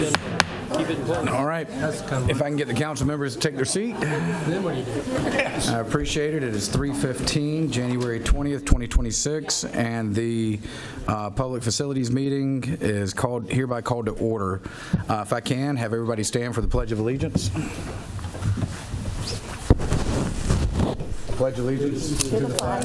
Keep it important. All right. If I can get the council members to take their seat. Then what do you do? I appreciate it. It is 3:15, January 20th, 2026, and the public facilities meeting is hereby called to order. If I can, have everybody stand for the Pledge of Allegiance. Pledge allegiance To the flag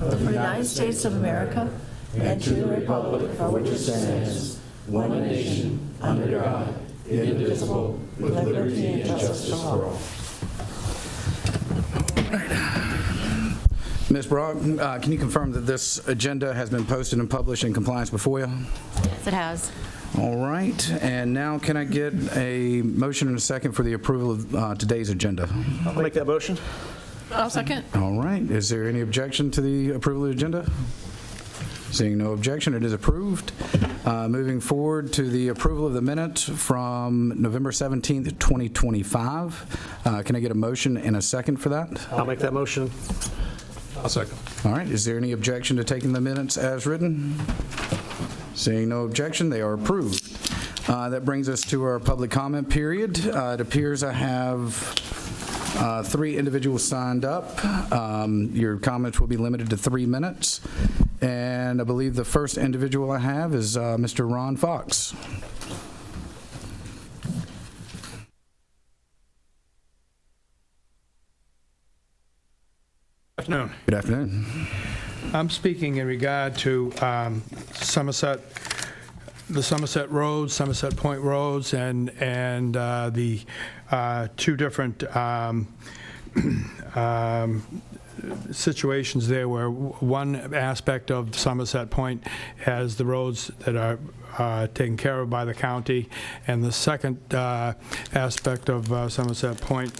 of the United States of America and to the republic for which it stands, one nation, under God, indivisible, with liberty and justice for all. Ms. Brock, can you confirm that this agenda has been posted and published in compliance before you? Yes, it has. All right, and now can I get a motion and a second for the approval of today's agenda? I'll make that motion. I'll second. All right, is there any objection to the approval of the agenda? Seeing no objection, it is approved. Moving forward to the approval of the minutes from November 17th, 2025. Can I get a motion and a second for that? I'll make that motion. I'll second. All right, is there any objection to taking the minutes as written? Seeing no objection, they are approved. That brings us to our public comment period. It appears I have 3 individuals signed up. Your comments will be limited to 3 minutes. And I believe the first individual I have is Mr. Ron Fox. Afternoon. Good afternoon. I'm speaking in regard to Somerset, the Somerset Roads, Somerset Point Roads, and the 2 different situations there where one aspect of Somerset Point has the roads that are taken care of by the county, and the second aspect of Somerset Point,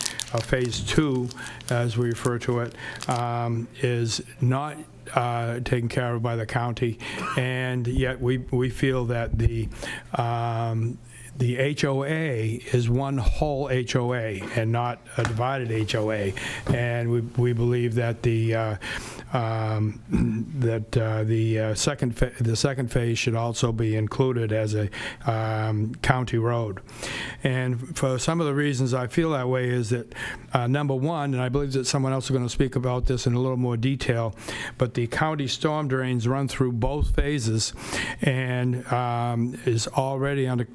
Phase 2, as we refer to it, is not taken care of by the county, and yet we feel that the HOA is one whole HOA and not a divided HOA, and we believe that the second phase should also be included as a county road. And for some of the reasons I feel that way is that number one, and I believe that someone else is going to speak about this in a little more detail, but the county storm drains run through both phases and is already under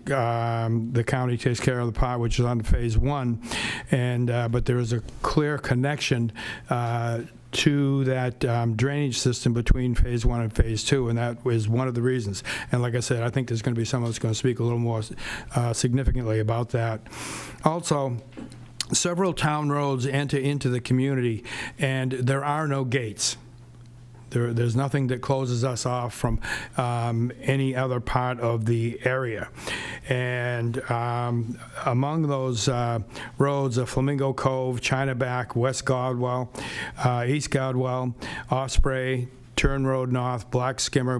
the county takes care of the part which is under Phase 1, and but there is a clear connection to that drainage system between Phase 1 and Phase 2, and that was one of the reasons. And like I said, I think there's going to be someone that's going to speak a little more significantly about that. Also, several town roads enter into the community, and there are no gates. There's nothing that closes us off from any other part of the area. And among those roads are Flamingo Cove, Chinaback, West Gardwell, East Gardwell, Osprey, Turn Road North, Black Skimmer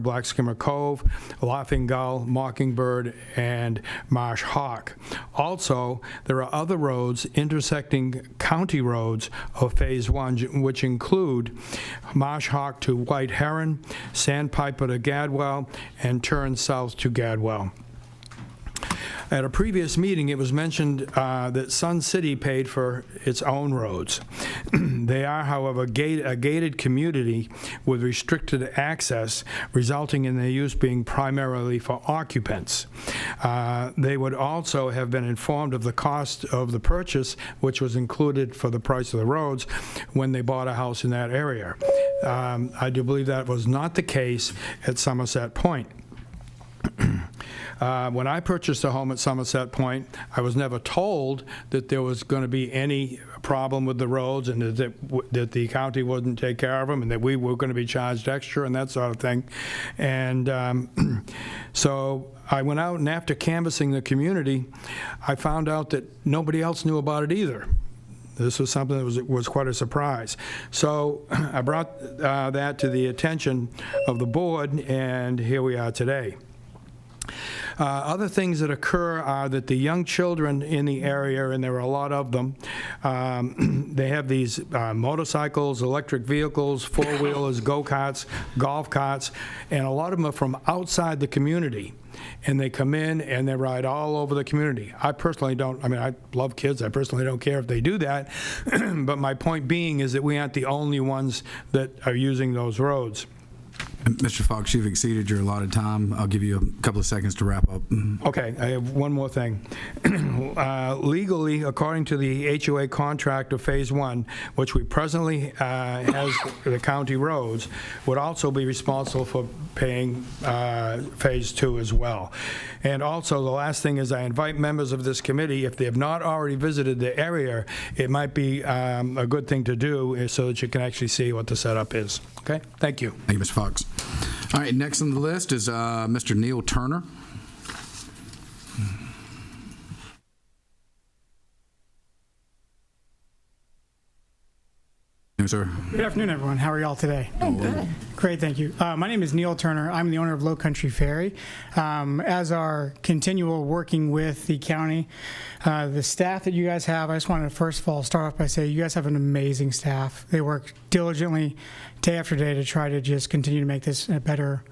Cove, Laughing Gull, Mockingbird, and Marsh Hawk. Also, there are other roads intersecting county roads of Phase 1, which include Marsh Hawk to White Heron, Sandpiper to Gadwell, and Turn South to Gadwell. At a previous meeting, it was mentioned that Sun City paid for its own roads. They are, however, a gated community with restricted access, resulting in their use being primarily for occupants. They would also have been informed of the cost of the purchase, which was included for the price of the roads, when they bought a house in that area. I do believe that was not the case at Somerset Point. When I purchased a home at Somerset Point, I was never told that there was going to be any problem with the roads and that the county wouldn't take care of them and that we were going to be charged extra and that sort of thing. And so I went out, and after canvassing the community, I found out that nobody else knew about it either. This was something that was quite a surprise. So I brought that to the attention of the board, and here we are today. Other things that occur are that the young children in the area, and there are a lot of them, they have these motorcycles, electric vehicles, four-wheelers, go-karts, golf carts, and a lot of them are from outside the community. And they come in and they ride all over the community. I personally don't, I mean, I love kids. I personally don't care if they do that. But my point being is that we aren't the only ones that are using those roads. Mr. Fox, you've exceeded your allotted time. I'll give you a couple of seconds to wrap up. Okay, I have one more thing. Legally, according to the HOA contract of Phase 1, which we presently has the county roads, would also be responsible for paying Phase 2 as well. And also, the last thing is I invite members of this committee, if they have not already visited the area, it might be a good thing to do so that you can actually see what the setup is. Okay? Thank you. Thank you, Mr. Fox. All right, next on the list is Mr. Neil Turner. Yes, sir. Good afternoon, everyone. How are y'all today? Good. Great, thank you. My name is Neil Turner. I'm the owner of Low Country Ferry. As our continual working with the county, the staff that you guys have, I just want to first of all start off by saying you guys have an amazing staff. They work diligently day after day to try to just continue to make this a better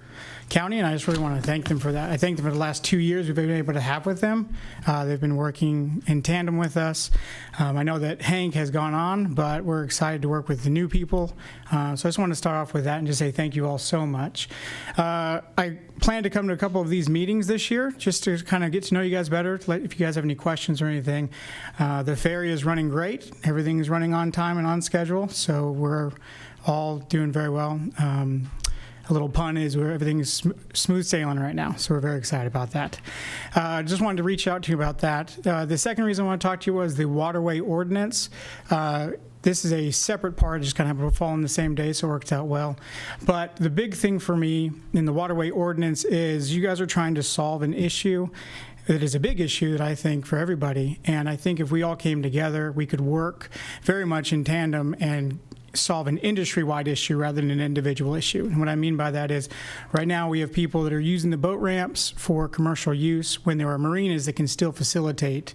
county, and I just really want to thank them for that. I thank them for the last 2 years we've been able to have with them. They've been working in tandem with us. I know that Hank has gone on, but we're excited to work with the new people. So I just want to start off with that and just say thank you all so much. I plan to come to a couple of these meetings this year just to kind of get to know you guys better, if you guys have any questions or anything. The ferry is running great. Everything is running on time and on schedule, so we're all doing very well. A little pun is where everything is smooth sailing right now, so we're very excited about that. Just wanted to reach out to you about that. The second reason I want to talk to you was the waterway ordinance. This is a separate part, just kind of happened to fall on the same day, so it worked out well. But the big thing for me in the waterway ordinance is you guys are trying to solve an issue that is a big issue that I think for everybody, and I think if we all came together, we could work very much in tandem and solve an industry-wide issue rather than an individual issue. And what I mean by that is right now we have people that are using the boat ramps for commercial use when there are marinas that can still facilitate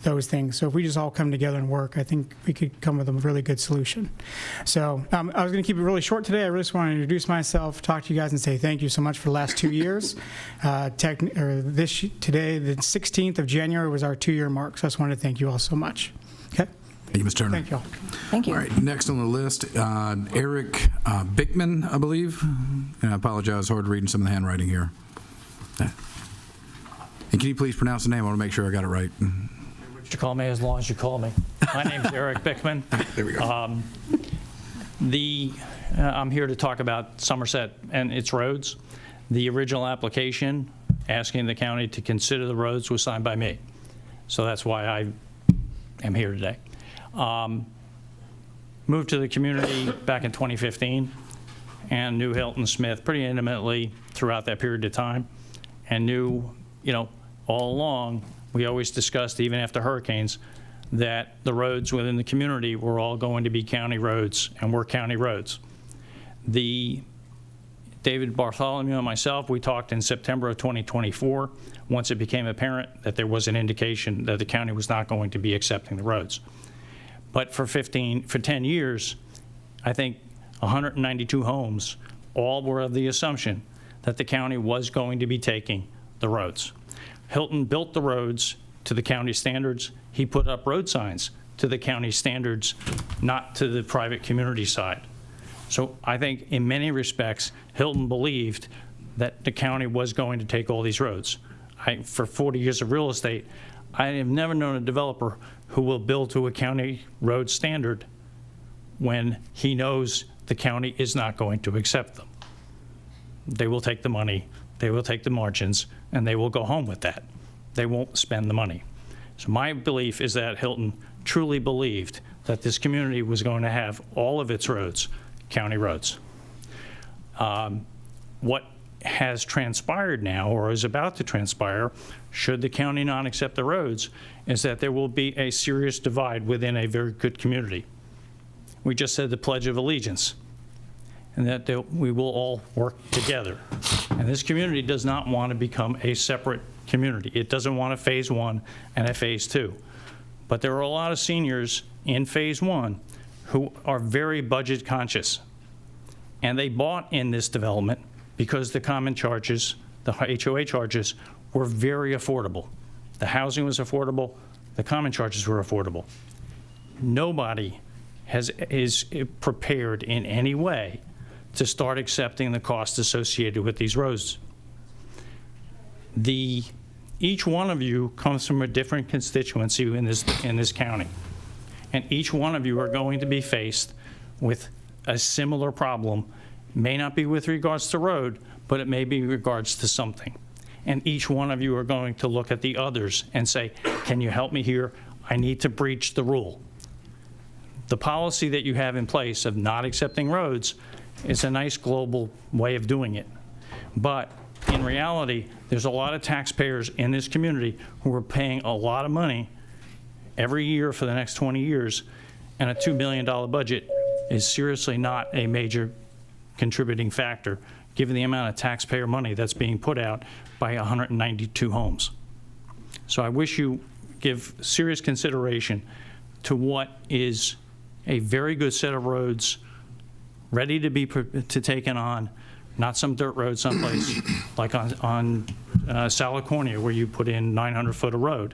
those things. So if we just all come together and work, I think we could come with a really good solution. So I was going to keep it really short today. I really just want to introduce myself, talk to you guys, and say thank you so much for the last 2 years. Today, the 16th of January, was our 2-year mark. So I just wanted to thank you all so much. Okay? Thank you, Mr. Turner. Thank you all. Thank you. All right, next on the list, Eric Bickman, I believe. And I apologize, hard reading some of the handwriting here. And can you please pronounce the name? I want to make sure I got it right. You call me as long as you call me. My name's Eric Bickman. There we go. I'm here to talk about Somerset and its roads. The original application asking the county to consider the roads was signed by me. So that's why I am here today. Moved to the community back in 2015 and knew Hilton Smith pretty intimately throughout that period of time, and knew, all along, we always discussed, even after hurricanes, that the roads within the community were all going to be county roads and were county roads. David Bartholomew and myself, we talked in September of 2024, once it became apparent that there was an indication that the county was not going to be accepting the roads. But for 10 years, I think 192 homes all were of the assumption that the county was going to be taking the roads. Hilton built the roads to the county standards. He put up road signs to the county standards, not to the private community side. So I think in many respects, Hilton believed that the county was going to take all these roads. For 40 years of real estate, I have never known a developer who will build to a county road standard when he knows the county is not going to accept them. They will take the money, they will take the margins, and they will go home with that. They won't spend the money. So my belief is that Hilton truly believed that this community was going to have all of its roads county roads. What has transpired now, or is about to transpire, should the county not accept the roads, is that there will be a serious divide within a very good community. We just said the Pledge of Allegiance, and that we will all work together. And this community does not want to become a separate community. It doesn't want a phase one and a phase two. But there are a lot of seniors in phase one who are very budget conscious. And they bought in this development because the common charges, the HOA charges, were very affordable. The housing was affordable, the common charges were affordable. Nobody is prepared in any way to start accepting the costs associated with these roads. Each one of you comes from a different constituency in this county, and each one of you are going to be faced with a similar problem. May not be with regards to road, but it may be in regards to something. And each one of you are going to look at the others and say, can you help me here? I need to breach the rule. The policy that you have in place of not accepting roads is a nice global way of doing it. But in reality, there's a lot of taxpayers in this community who are paying a lot of money every year for the next 20 years, and a $2 million budget is seriously not a major contributing factor, given the amount of taxpayer money that's being put out by 192 homes. So I wish you give serious consideration to what is a very good set of roads ready to be taken on, not some dirt road someplace like on Salicornia where you put in 900 foot of road.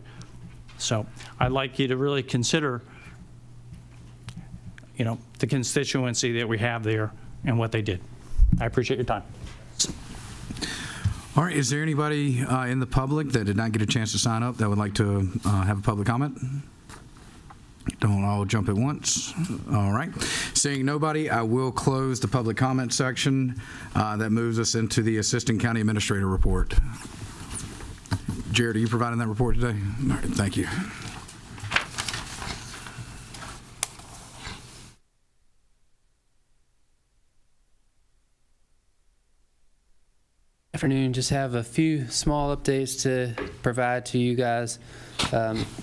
So I'd like you to really consider, the constituency that we have there and what they did. I appreciate your time. All right, is there anybody in the public that did not get a chance to sign up that would like to have a public comment? Don't all jump at once. All right. Seeing nobody, I will close the public comment section. That moves us into the Assistant County Administrator report. Jared, are you providing that report today? All right, thank you. Afternoon. Just have a few small updates to provide to you guys,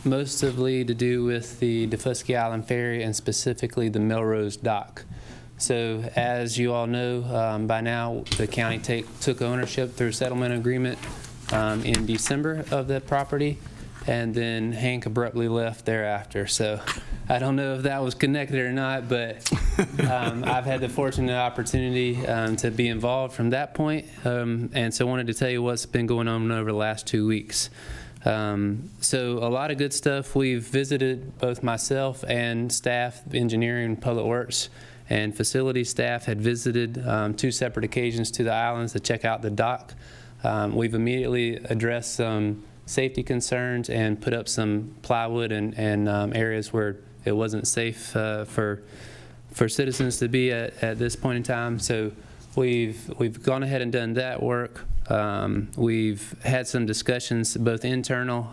mostly to do with the Defusky Island Ferry and specifically the Melrose Dock. So as you all know, by now the county took ownership through settlement agreement in December of that property, and then Hank abruptly left thereafter. So I don't know if that was connected or not, but I've had the fortunate opportunity to be involved from that point, and so I wanted to tell you what's been going on over the last 2 weeks. So a lot of good stuff. We've visited, both myself and staff, engineering, public works, and facility staff had visited 2 separate occasions to the islands to check out the dock. We've immediately addressed some safety concerns and put up some plywood and areas where it wasn't safe for citizens to be at this point in time. So we've gone ahead and done that work. We've had some discussions, both internal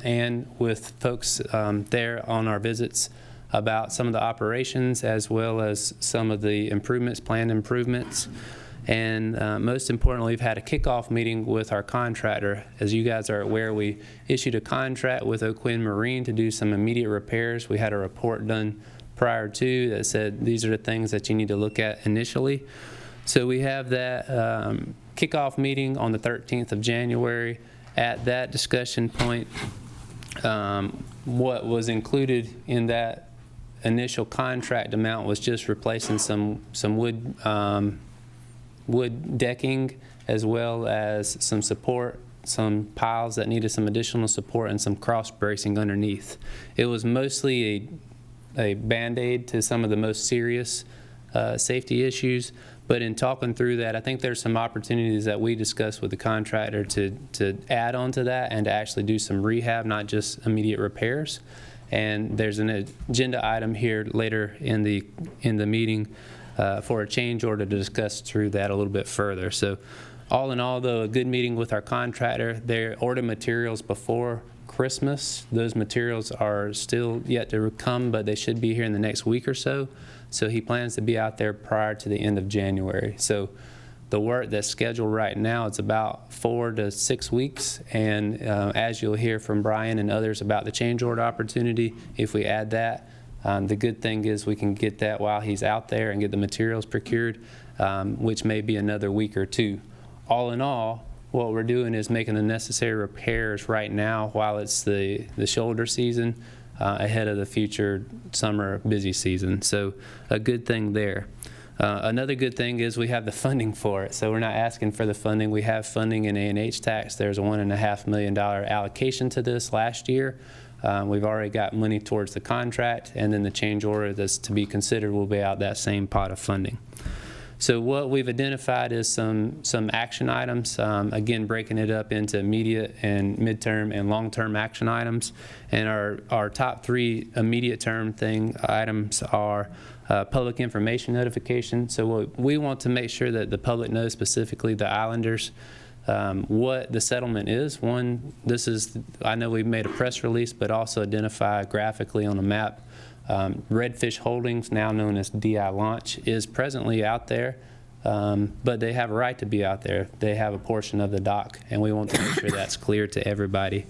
and with folks there on our visits, about some of the operations as well as some of the planned improvements. And most importantly, we've had a kickoff meeting with our contractor. As you guys are aware, we issued a contract with O'Quinn Marine to do some immediate repairs. We had a report done prior to that said these are the things that you need to look at initially. So we have that kickoff meeting on the 13th of January. At that discussion point, what was included in that initial contract amount was just replacing some wood decking, as well as some support, some piles that needed some additional support, and some cross bracing underneath. It was mostly a Band-Aid to some of the most serious safety issues, but in talking through that, I think there's some opportunities that we discussed with the contractor to add on to that and to actually do some rehab, not just immediate repairs. And there's an agenda item here later in the meeting for a change order to discuss through that a little bit further. So all in all, though, a good meeting with our contractor. They ordered materials before Christmas. Those materials are still yet to come, but they should be here in the next week or so. So he plans to be out there prior to the end of January. So the work that's scheduled right now, it's about 4 to 6 weeks. And as you'll hear from Brian and others about the change order opportunity, if we add that, the good thing is we can get that while he's out there and get the materials procured. which may be another week or two. All in all, what we're doing is making the necessary repairs right now while it's the shoulder season, ahead of the future summer busy season. So a good thing there. Another good thing is we have the funding for it. So we're not asking for the funding. We have funding in A&H tax. There's a $1.5 million allocation to this last year. We've already got money towards the contract, and then the change order that's to be considered will be out that same pot of funding. So what we've identified is some action items, again, breaking it up into immediate and midterm and long-term action items. And our top 3 immediate term items are public information notification. So we want to make sure that the public knows, specifically the islanders, what the settlement is. One, I know we've made a press release, but also identify graphically on a map. Redfish Holdings, now known as DI Launch, is presently out there, but they have a right to be out there. They have a portion of the dock, and we want to make sure that's clear to everybody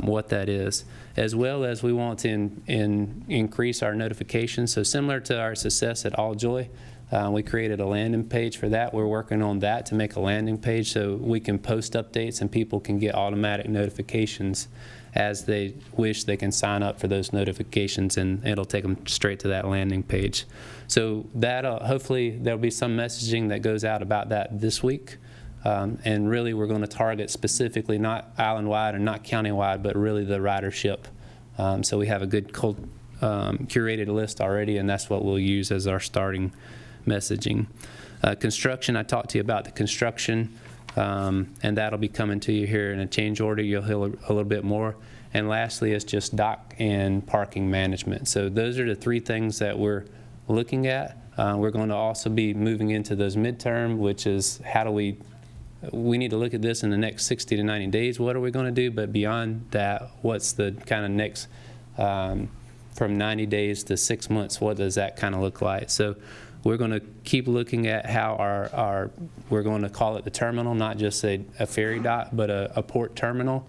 what that is. As well as we want to increase our notifications. So similar to our success at All Joy, we created a landing page for that. We're working on that to make a landing page so we can post updates and people can get automatic notifications as they wish. They can sign up for those notifications and it'll take them straight to that landing page. So that hopefully there'll be some messaging that goes out about that this week. And really we're going to target specifically not island-wide or not county-wide, but really the ridership. So we have a good curated list already, and that's what we'll use as our starting messaging. Construction, I talked to you about the construction, and that'll be coming to you here in a change order. You'll hear a little bit more. And lastly is just dock and parking management. So those are the 3 things that we're looking at. We're going to also be moving into those midterm, which is how do we need to look at this in the next 60 to 90 days. What are we going to do? But beyond that, what's the kind of next, from 90 days to 6 months, what does that kind of look like? So we're going to keep looking at how we're going to call it the terminal, not just a ferry dock, but a port terminal,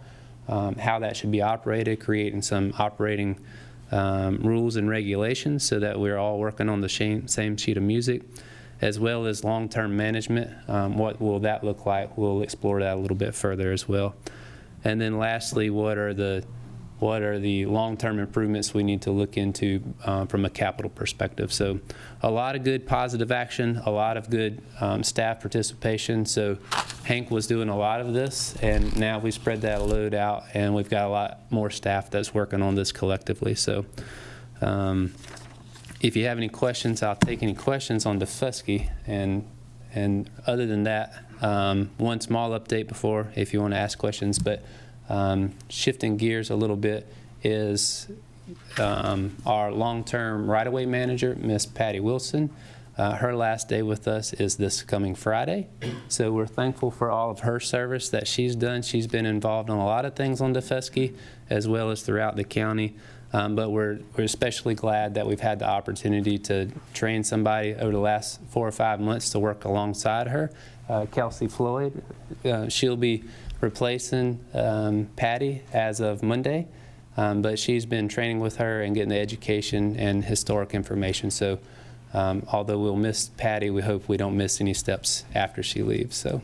how that should be operated, creating some operating rules and regulations so that we're all working on the same sheet of music, as well as long-term management. What will that look like? We'll explore that a little bit further as well. And then lastly, what are the long-term improvements we need to look into from a capital perspective? So a lot of good positive action, a lot of good staff participation. So Hank was doing a lot of this, and now we spread that load out, and we've got a lot more staff that's working on this collectively. So if you have any questions, I'll take any questions on Defusky. And other than that, one small update before, if you want to ask questions, but shifting gears a little bit is our long-term right-of-way manager, Miss Patty Wilson. Her last day with us is this coming Friday. So we're thankful for all of her service that she's done. She's been involved in a lot of things on Defusky as well as throughout the county. But we're especially glad that we've had the opportunity to train somebody over the last 4 or 5 months to work alongside her, Kelsey Floyd. She'll be replacing Patty as of Monday, but she's been training with her and getting the education and historic information. So although we'll miss Patty, we hope we don't miss any steps after she leaves. So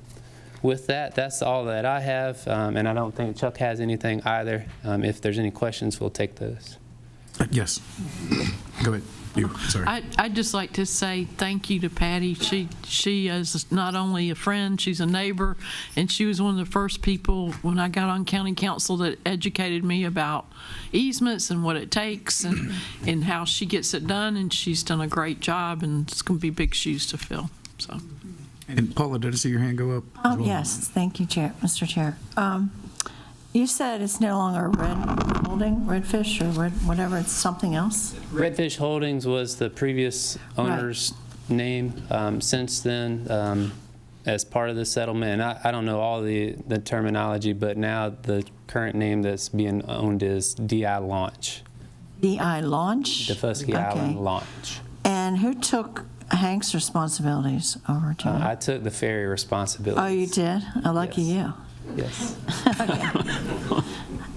with that, that's all that I have, and I don't think Chuck has anything either. If there's any questions, we'll take those. Yes. Go ahead. You, sorry. I'd just like to say thank you to Patty. She is not only a friend, she's a neighbor, and she was one of the first people when I got on county council that educated me about easements and what it takes and how she gets it done, and she's done a great job, and it's going to be big shoes to fill. So. And Paula, did I see your hand go up? Oh, yes, thank you, Chair, Mr. Chair. You said it's no longer Redfish or whatever, it's something else? Redfish Holdings was the previous owner's name. Since then, as part of the settlement, and I don't know all the terminology, but now the current name that's being owned is DI Launch. DI Launch? Defusky Island Launch. And who took Hank's responsibilities over to you? I took the ferry responsibilities. Oh, you did? Oh, lucky you. Yes.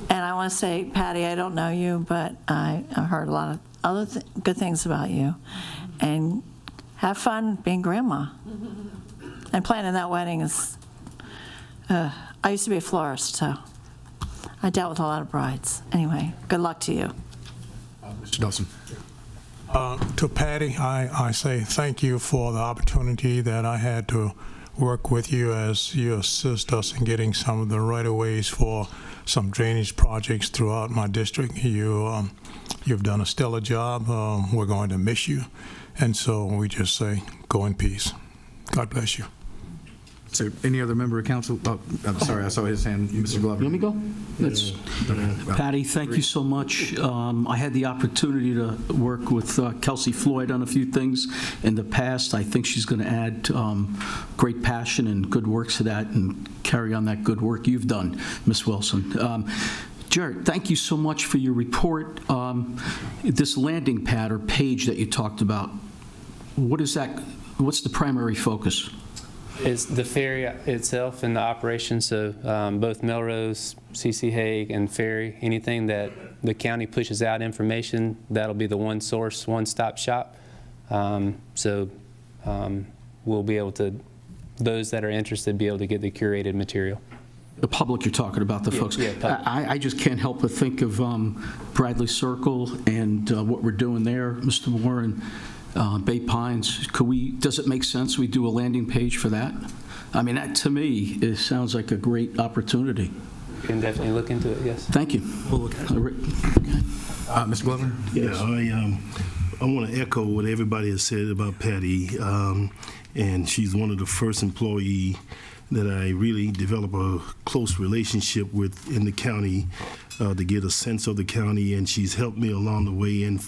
And I want to say, Patty, I don't know you, but I heard a lot of other good things about you. And have fun being grandma. And planning that wedding is, I used to be a florist, so I dealt with a lot of brides. Anyway, good luck to you. Mr. Dawson. To Patty, I say thank you for the opportunity that I had to work with you as you assist us in getting some of the right-of-ways for some drainage projects throughout my district. You've done a stellar job. We're going to miss you. And so we just say, go in peace. God bless you. Is there any other member of council? Oh, I'm sorry, I saw his hand. Mr. Glover. Let me go. Patty, thank you so much. I had the opportunity to work with Kelsey Floyd on a few things in the past. I think she's going to add great passion and good work to that and carry on that good work you've done, Ms. Wilson. Jared, thank you so much for your report. This landing pad or page that you talked about, what is that? What's the primary focus? It's the ferry itself and the operations, so both Melrose, CC Hague, and ferry, anything that the county pushes out information, that'll be the one source, one-stop shop. So we'll be able to, those that are interested, be able to get the curated material. The public you're talking about, the folks. Yeah, I just can't help but think of Bradley Circle and what we're doing there, Mr. Warren. Bay Pines, does it make sense we do a landing page for that? I mean, that to me, it sounds like a great opportunity. You can definitely look into it, yes. Thank you. We'll look at it. Mr. Glover? Yeah, I want to echo what everybody has said about Patty, and she's one of the first employee that I really develop a close relationship with in the county to get a sense of the county, and she's helped me along the way. And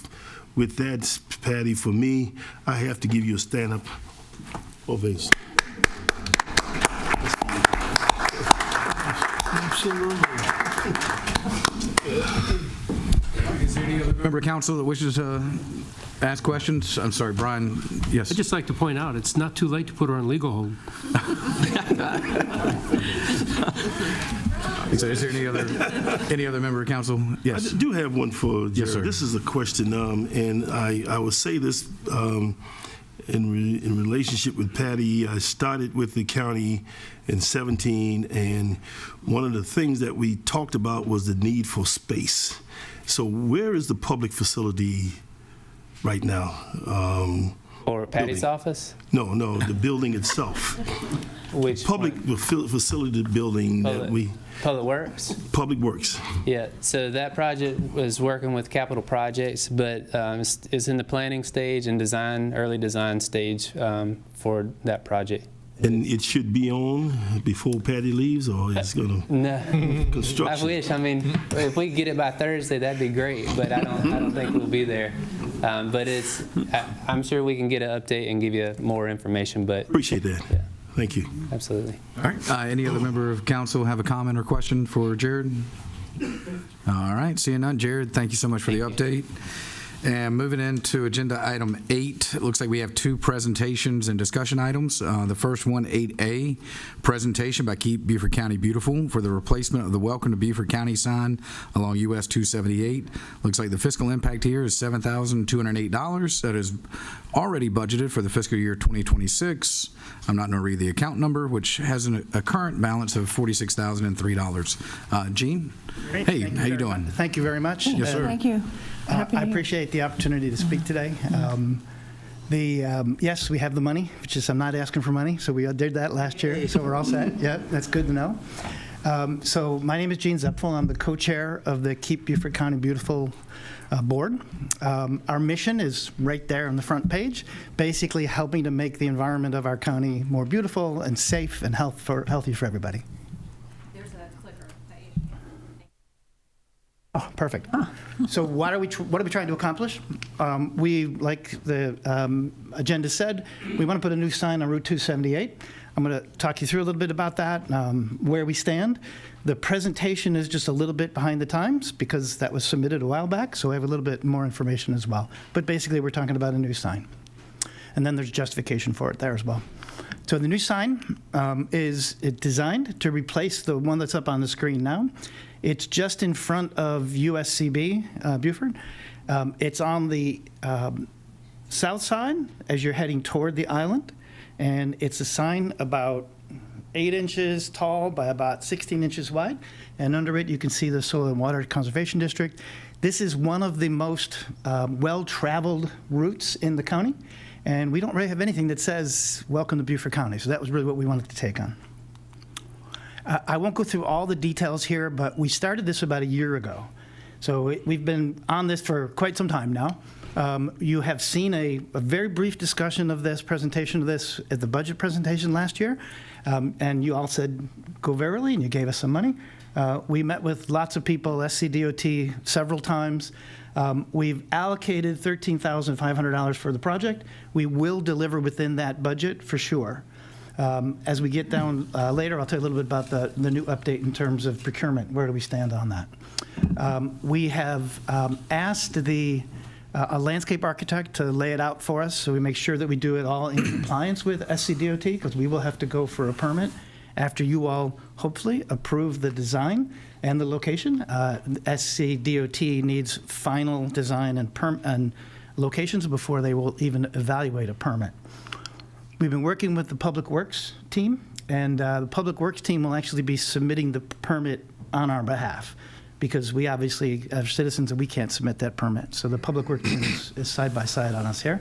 with that, Patty, for me, I have to give you a stand-up ovation. Absolutely. Is there any other member of council that wishes to ask questions? I'm sorry, Brian. Yes. I'd just like to point out, it's not too late to put her on legal hold. So is there any other member of council? Yes. I do have one for Jared. Yes, sir. This is a question, and I would say this in relationship with Patty. I started with the county in 17, and one of the things that we talked about was the need for space. So where is the public facility right now? Or Patty's building. office? No, the building itself. Which public facility building that we. Public Works? Public Works. Yeah, so that project was working with capital projects, but it's in the planning stage and early design stage for that project. And it should be on before Patty leaves, or it's going to no. construction? I wish. I mean, if we could get it by Thursday, that'd be great, but I don't think we'll be there. But I'm sure we can get an update and give you more information. But appreciate that. Yeah. Thank you. Absolutely. All right. Any other member of council have a comment or question for Jared? All right. Seeing none, Jared, thank you so much for the update. And moving into agenda item 8, it looks like we have 2 presentations and discussion items. The first one, 8A, presentation by Keep Beaufort County Beautiful for the replacement of the Welcome to Beaufort County sign along US 278. Looks like the fiscal impact here is $7,208. That is already budgeted for the fiscal year 2026. I'm not going to read the account number, which has a current balance of $46,003. Gene? Great. Hey, how you doing? Thank you very much. Yes, sir. Thank you. I appreciate the opportunity to speak today. Yes, we have the money, which is I'm not asking for money, so we did that last year, so we're all set. Yeah, that's good to know. So my name is Gene Zepfel. I'm the co-chair of the Keep Beaufort County Beautiful board. Our mission is right there on the front page, basically helping to make the environment of our county more beautiful and safe and healthy for everybody. There's a clicker that you Oh, perfect. So what are we trying to accomplish? We, like the agenda said, we want to put a new sign on Route 278. I'm going to talk you through a little bit about that, where we stand. The presentation is just a little bit behind the times because that was submitted a while back, so I have a little bit more information as well. But basically, we're talking about a new sign. And then there's justification for it there as well. So the new sign is designed to replace the one that's up on the screen now. It's just in front of USCB, Beaufort. It's on the south side as you're heading toward the island, and it's a sign about 8 inches tall by about 16 inches wide, and under it you can see the Soil and Water Conservation District. This is one of the most well-traveled routes in the county, and we don't really have anything that says, welcome to Beaufort County, so that was really what we wanted to take on. I won't go through all the details here, but we started this about a year ago. So we've been on this for quite some time now. You have seen a very brief discussion of this, presentation of this at the budget presentation last year, and you all said, go verily, and you gave us some money. We met with lots of people, SCDOT, several times. We've allocated $13,500 for the project. We will deliver within that budget for sure. As we get down later, I'll tell you a little bit about the new update in terms of procurement. Where do we stand on that? We have asked a landscape architect to lay it out for us, so we make sure that we do it all in compliance with SCDOT, because we will have to go for a permit after you all hopefully approve the design and the location. SCDOT needs final design and locations before they will even evaluate a permit. We've been working with the Public Works team, and the Public Works team will actually be submitting the permit on our behalf, because we obviously have citizens and we can't submit that permit. So the Public Works team is side by side on us here.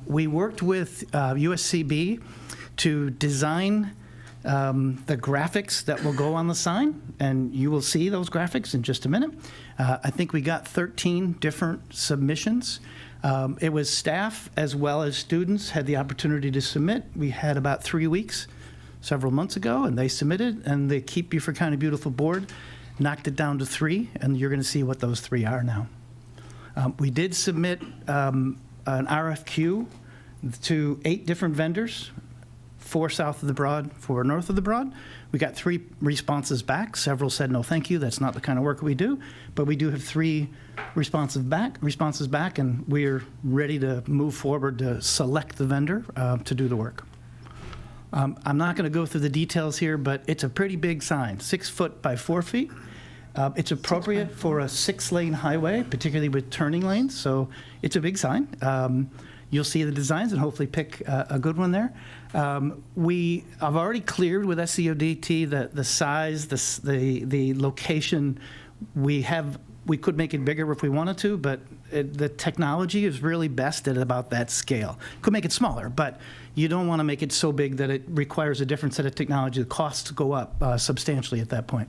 We worked with USCB to design the graphics that will go on the sign, and you will see those graphics in just a minute. I think we got 13 different submissions. It was staff as well as students had the opportunity to submit. We had about 3 weeks several months ago, and they submitted, and the Keep Beaufort County Beautiful board knocked it down to 3, and you're going to see what those 3 are now. We did submit an RFQ to 8 different vendors, 4 south of the Broad, 4 north of the Broad. We got 3 responses back. Several said, no, thank you, that's not the kind of work we do. But we do have 3 responses back, and we're ready to move forward to select the vendor to do the work. I'm not going to go through the details here, but it's a pretty big sign, 6 foot by 4 feet. It's appropriate for a 6-lane highway, particularly with turning lanes, so it's a big sign. You'll see the designs and hopefully pick a good one there. I've already cleared with SCDOT the size, the location. We could make it bigger if we wanted to, but the technology is really best at about that scale. Could make it smaller, but you don't want to make it so big that it requires a different set of technology. The costs go up substantially at that point.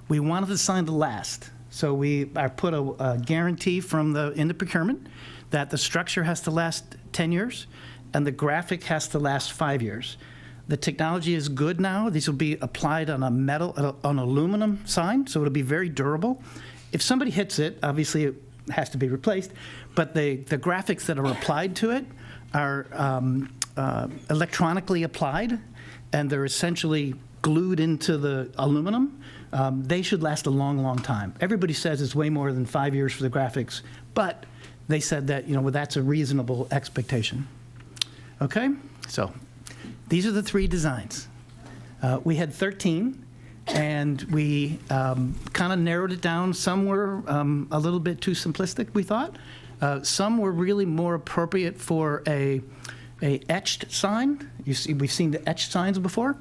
We wanted the sign to last, so I put a guarantee in the procurement that the structure has to last 10 years and the graphic has to last 5 years. The technology is good now. These will be applied on an aluminum sign, so it'll be very durable. If somebody hits it, obviously it has to be replaced, but the graphics that are applied to it are electronically applied, and they're essentially glued into the aluminum. They should last a long, long time. Everybody says it's way more than 5 years for the graphics, but they said that, that's a reasonable expectation. Okay, so these are the 3 designs. We had 13, and we kind of narrowed it down. Some were a little bit too simplistic, we thought. Some were really more appropriate for a etched sign. We've seen the etched signs before.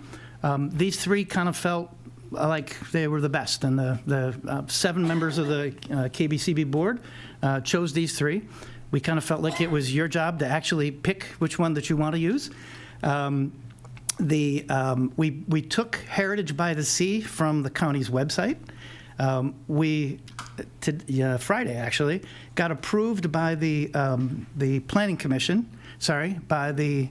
These 3 kind of felt like they were the best, and the 7 members of the KBCB board chose these 3. We kind of felt like it was your job to actually pick which one that you want to use. We took Heritage by the Sea from the county's website. Friday actually got approved by the planning commission. By the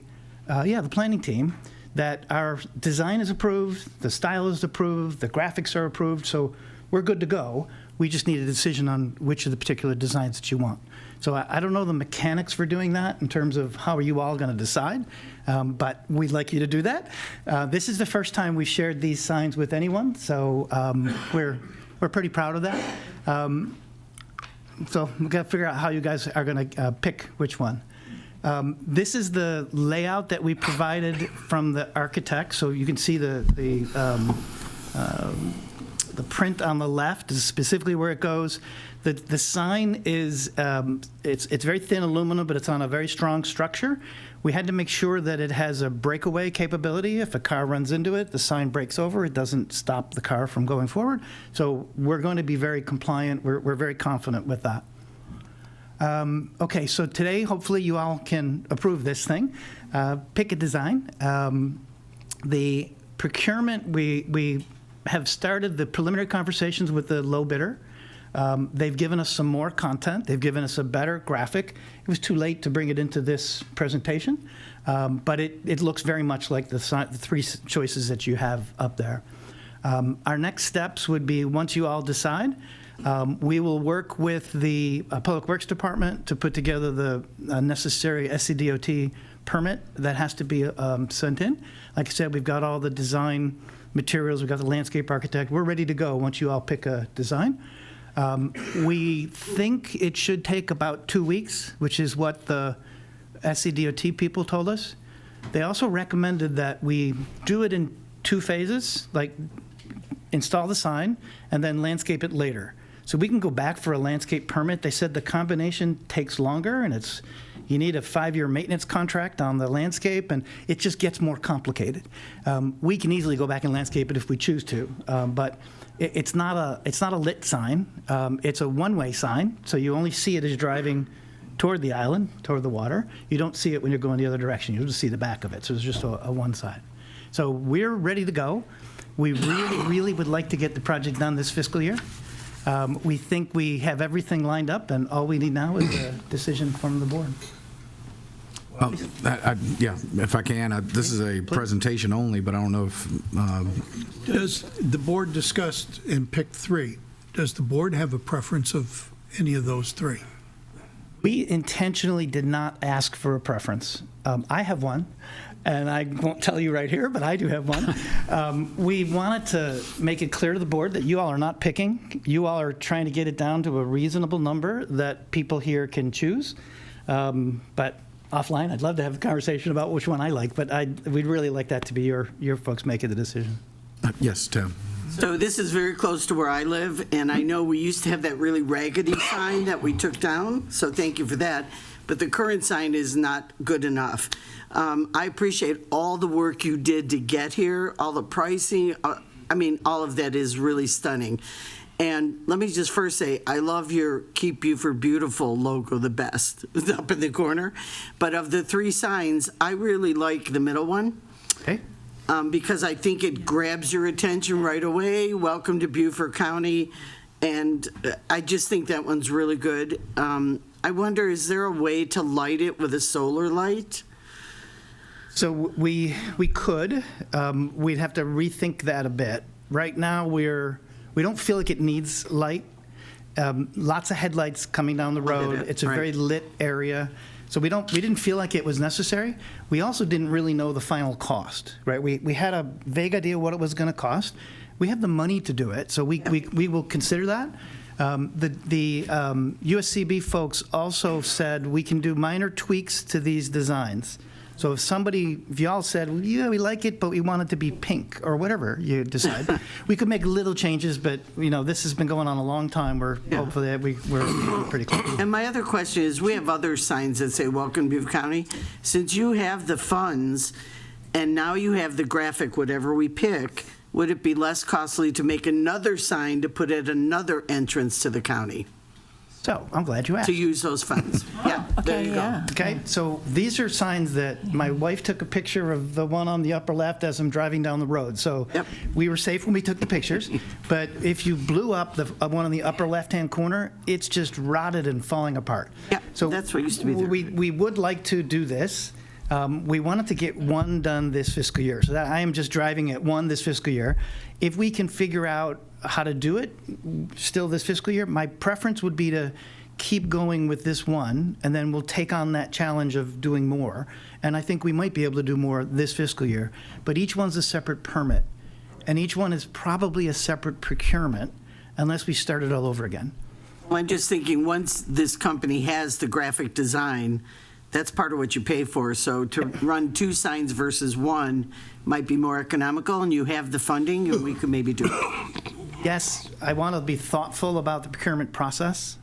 planning team, that our design is approved, the style is approved, the graphics are approved, so we're good to go. We just need a decision on which of the particular designs that you want. So I don't know the mechanics for doing that in terms of how are you all going to decide, but we'd like you to do that. This is the first time we shared these signs with anyone, so we're pretty proud of that. So we've got to figure out how you guys are going to pick which one. This is the layout that we provided from the architect, so you can see The print on the left is specifically where it goes. The sign is, it's very thin aluminum, but it's on a very strong structure. We had to make sure that it has a breakaway capability. If a car runs into it, the sign breaks over. It doesn't stop the car from going forward. So we're going to be very compliant. We're very confident with that. Okay, so today, hopefully, you all can approve this thing. Pick a design. The procurement, we have started the preliminary conversations with the low bidder. They've given us some more content. They've given us a better graphic. It was too late to bring it into this presentation, but it looks very much like the three choices that you have up there. Our next steps would be, once you all decide, we will work with the Public Works Department to put together the necessary SCDOT permit that has to be sent in. Like I said, we've got all the design materials. We've got the landscape architect. We're ready to go once you all pick a design. We think it should take about 2 weeks, which is what the SCDOT people told us. They also recommended that we do it in 2 phases, like install the sign and then landscape it later. So we can go back for a landscape permit. They said the combination takes longer, and you need a 5-year maintenance contract on the landscape, and it just gets more complicated. We can easily go back and landscape it if we choose to, but it's not a lit sign. It's a one-way sign, so you only see it as you're driving toward the island, toward the water. You don't see it when you're going the other direction. You'll just see the back of it, so it's just a one side. So we're ready to go. We really, really would like to get the project done this fiscal year. We think we have everything lined up, and all we need now is a decision from the board. Yeah, if I can, this is a presentation only, but I don't know if... Does the board discussed and picked 3? Does the board have a preference of any of those 3? We intentionally did not ask for a preference. I have one, and I won't tell you right here, but I do have one. We wanted to make it clear to the board that you all are not picking. You all are trying to get it down to a reasonable number that people here can choose. But offline, I'd love to have a conversation about which one I like, but we'd really like that to be your folks making the decision. Yes, Tim. So this is very close to where I live, and I know we used to have that really raggedy sign that we took down, so thank you for that. But the current sign is not good enough. I appreciate all the work you did to get here, all the pricing. I mean, all of that is really stunning. And let me just first say, I love your Keep Beaufort Beautiful logo the best, up in the corner. But of the 3 signs, I really like the middle one. Okay. Because I think it grabs your attention right away. Welcome to Beaufort County. And I just think that one's really good. I wonder, is there a way to light it with a solar light? So we could. We'd have to rethink that a bit. Right now, we don't feel like it needs light. Lots of headlights coming down the road. It's a very lit area. So we didn't feel like it was necessary. We also didn't really know the final cost, right? We had a vague idea what it was going to cost. We have the money to do it, so we will consider that. The USCB folks also said we can do minor tweaks to these designs. So if y'all said, well, yeah, we like it, but we want it to be pink, or whatever you decide, we could make little changes, but, this has been going on a long time. Hopefully we're pretty close. And my other question is, we have other signs that say, Welcome to Beaufort County. Since you have the funds, and now you have the graphic, whatever we pick, would it be less costly to make another sign to put at another entrance to the county? So I'm glad you asked. To use those funds. Yeah, there you go. Okay, so these are signs that my wife took a picture of the one on the upper left as I'm driving down the road. So we were safe when we took the pictures. But if you blew up the one on the upper left-hand corner, it's just rotted and falling apart. Yeah, so that's what used to be there. We would like to do this. We wanted to get one done this fiscal year. So that I am just driving at one this fiscal year. If we can figure out how to do it still this fiscal year, my preference would be to keep going with this one, and then we'll take on that challenge of doing more. And I think we might be able to do more this fiscal year. But each one's a separate permit, and each one is probably a separate procurement unless we start it all over again. Well, I'm just thinking, once this company has the graphic design, that's part of what you pay for. So to run 2 signs versus 1 might be more economical, and you have the funding, and we could maybe do it. Yes, I want to be thoughtful about the procurement process.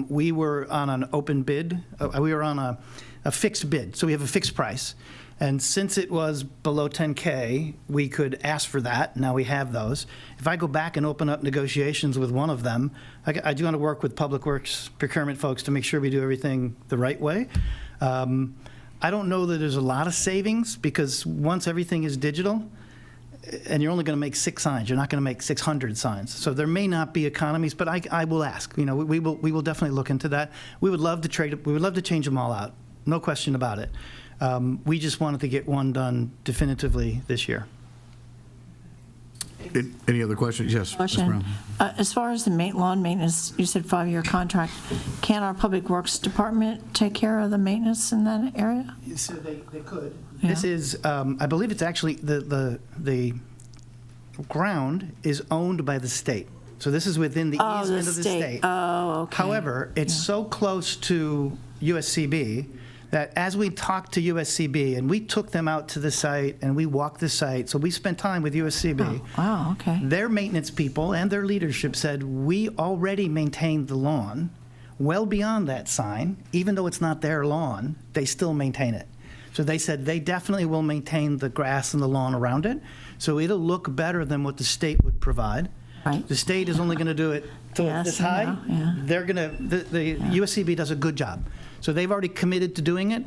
We were on an open bid. We were on a fixed bid, so we have a fixed price. And since it was below 10K, we could ask for that. Now we have those. If I go back and open up negotiations with one of them, I do want to work with Public Works procurement folks to make sure we do everything the right way. I don't know that there's a lot of savings, because once everything is digital, and you're only going to make 6 signs, you're not going to make 600 signs. So there may not be economies, but I will ask. You know, we will definitely look into that. We would love to change them all out. No question about it. We just wanted to get one done definitively this year. Any other questions? Yes, Ms. Question. Brown. As far as the lawn maintenance, you said 5-year contract. Can our Public Works Department take care of the maintenance in that area? So they could. Yeah. This is, I believe it's actually, the ground is owned by the state. So this is within the easement of the state. Oh, okay. However, it's so close to USCB that as we talked to USCB, and we took them out to the site and we walked the site, so we spent time with USCB. Oh, wow, okay. Their maintenance people and their leadership said, we already maintained the lawn well beyond that sign. Even though it's not their lawn, they still maintain it. So they said they definitely will maintain the grass and the lawn around it, so it'll look better than what the state would provide. Right. The state is only going to do it till Yes, this I high. know, yeah. They're going to, the USCB does a good job. So they've already committed to doing it,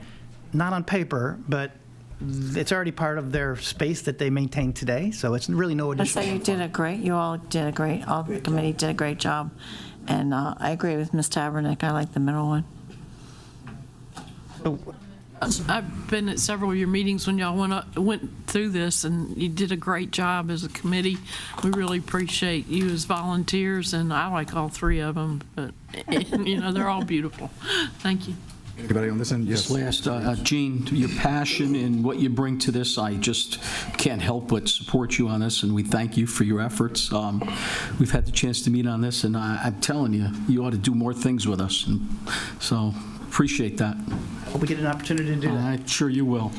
not on paper, but it's already part of their space that they maintain today, so it's really no So additional. you all did a great, all the committee did a great job. And I agree with Ms. Tabernick. I like the middle one. I've been at several of your meetings when y'all went through this, and you did a great job as a committee. We really appreciate you as volunteers, and I like all 3 of them, but, you know, they're all beautiful. Thank you. Anybody on this end? Yes. Last, Gene, your passion and what you bring to this, I just can't help but support you on this, and we thank you for your efforts. We've had the chance to meet on this, and I'm telling you, you ought to do more things with us. And so appreciate that. Hope we get an opportunity to do that. I'm sure you will.